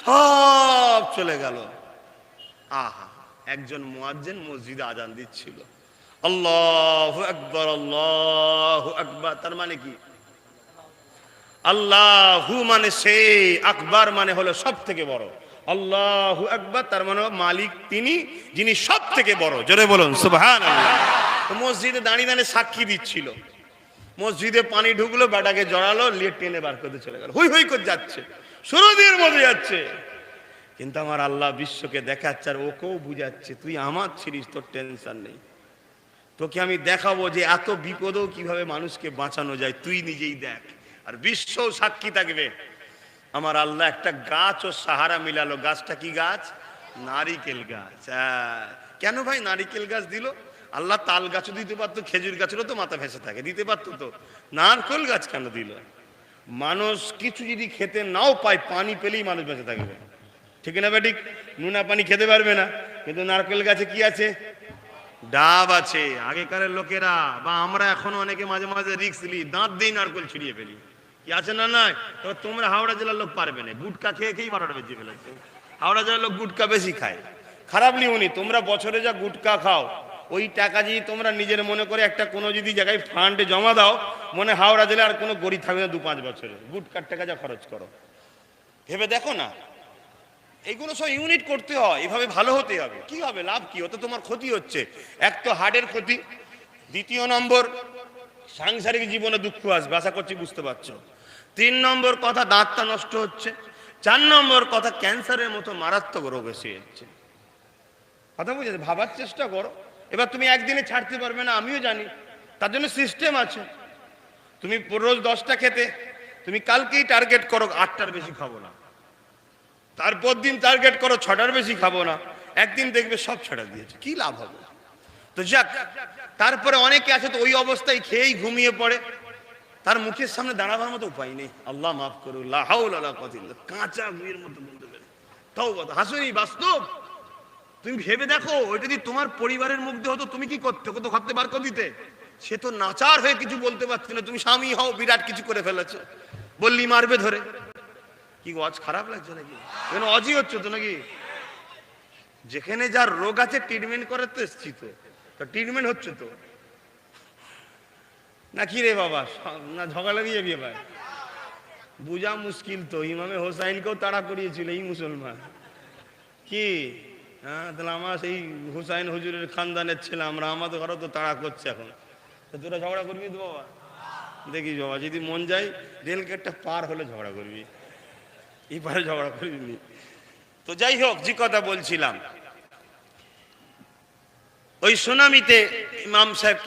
সব চলে গেল। আহা, একজন মুয়াজ্জিন মসজিদে আজান দিচ্ছিল, আল্লাহু আকবার, আল্লাহু আকবার। তার মানে কি? আল্লাহু মানে সেই, আকবার মানে হলো সব থেকে বড়। আল্লাহু আকবার তার মানে মালিক তিনি, যিনি সব থেকে বড়। জোরে বলুন সুবহানাল্লাহ। মসজিদে দাঁড়িয়ে দাঁড়িয়ে সাক্ষী দিচ্ছিল। মসজিদে পানি ঢুকলো, বেটাকে জড়ালো, লিয়ে টেনে বার করতে চলে গেল, হই হই করে যাচ্ছে, সুরদির মধ্যে যাচ্ছে। কিন্তু আমার আল্লাহ বিশ্বকে দেখাচ্ছে আর ওকেও বুঝাচ্ছে, তুই আমার ছিলিস, তোর টেনশন নেই। তোকে আমি দেখাবো যে এত বিপদেও কিভাবে মানুষকে বাঁচানো যায়, তুই নিজেই দেখ। আর বিশ্বও সাক্ষী থাকবে। আমার আল্লাহ একটা গাছ ও সাহারা মিলালো। গাছটা কি গাছ? নারিকেল গাছ। কেন ভাই নারিকেল গাছ দিল? আল্লাহ তাল গাছও দিতে পারতো, খেজুর গাছেরও তো মাথা ভেসে থাকে, দিতে পারতো তো। নারকেল গাছ কেন দিল? মানুষ কিছু যদি খেতে নাও পায়, পানি পেলেই মানুষ বেঁচে থাকবে, ঠিক না বেঠিক? নুনা পানি খেতে পারবে না, কিন্তু নারকেল গাছে কি আছে? ডাব আছে। আগেকারের লোকেরা বা আমরা এখনো অনেকে মাঝে মাঝে রিস্ক নিই, দাঁত দিয়ে নারকেল ছিড়িয়ে ফেলি, কি আছে না? নয়। তবে তোমরা হাওড়া জেলার লোক পারবে না, গুটকা খেয়ে খেয়েই 12টা বেজে ফেলেছে। হাওড়া জেলার লোক গুটকা বেশি খায়। খারাপ লিওনি, তোমরা বছরে যা গুটকা খাও, ওই টাকা যদি তোমরা নিজের মনে করে একটা কোনো যদি জায়গায় ফান্ডে জমা দাও, মনে হাওড়া জেলার কোনো গরিব থাকবে না 2-5 বছরে। গুটকার টাকা যা খরচ করো, ভেবে দেখো না। এইগুলো সব ইউনিট করতে হয়, এভাবে ভালো হতে হবে। কি হবে? লাভ কি? ওতে তোমার ক্ষতি হচ্ছে। এক তো হার্টের ক্ষতি, দ্বিতীয় নম্বর সাংসারিক জীবনে দুঃখ আসবে, আশা করছি বুঝতে পারছো। 3 নম্বর কথা, দাঁতটা নষ্ট হচ্ছে। 4 নম্বর কথা, ক্যান্সারের মতো মারাত্মক রোগ এসে যাচ্ছে। কথা বুঝেছে? ভাবার চেষ্টা করো। এবার তুমি একদিনে ছাড়তে পারবে না, আমিও জানি, তার জন্য সিস্টেম আছে। তুমি রোজ 10টা খেতে, তুমি কালকেই টার্গেট করো 8টার বেশি খাবো না, তারপর দিন টার্গেট করো 6টার বেশি খাবো না, একদিন দেখবে সব ছেড়ে দিয়েছে, কি লাভ হবে? তো যাক, তারপরে অনেকে আছে তো ওই অবস্থায় খেয়েই ঘুমিয়ে পড়ে, তার মুখের সামনে দাঁড়াবার মতো উপায় নেই। আল্লাহ মাফ করুন, লা হাওলা ওয়ালা কুওয়াতা ইল্লা বিল্লাহ। কাঁচা গুয়ের মতো বলতে পারে, তাওবা। হাসুনি বাস্তব। তুমি ভেবে দেখো, ওই যদি তোমার পরিবারের মধ্যে হতো, তুমি কি করতে? কত ভাবতে বার করে দিতে? সে তো নাচার হয়ে কিছু বলতে পারছে না, তুমি স্বামী হও, বিরাট কিছু করে ফেলেছো, বললি মারবে ধরে। কি ওয়াজ খারাপ লাগছে নাকি? কেন অজি হচ্ছে তো নাকি? যেখানে যার রোগ আছে ট্রিটমেন্ট করাতে এসছি, তো ট্রিটমেন্ট হচ্ছে তো নাকি রে বাবা? না ঝগড়া লাগিয়ে যাবি ভাই, বুঝা মুশকিল তো। ইমামে হোসাইনকেও তাড়া করিয়েছিল এই মুসলমান, কি? হ্যাঁ, তাহলে আমার সেই হুসাইন হুজুরের খানদানের ছেলে আমরা, আমাদের ঘরে তো তাড়া করছে এখন। তো তোরা ঝগড়া করবি তো বাবা? দেখিস বাবা, যদি মন যায় রেল গেটটা পার হলে ঝগড়া করবি, এই পারে ঝগড়া করবি। তো যাই হোক, যে কথা বলছিলাম, ওই সুনামিতে ইমাম সাহেব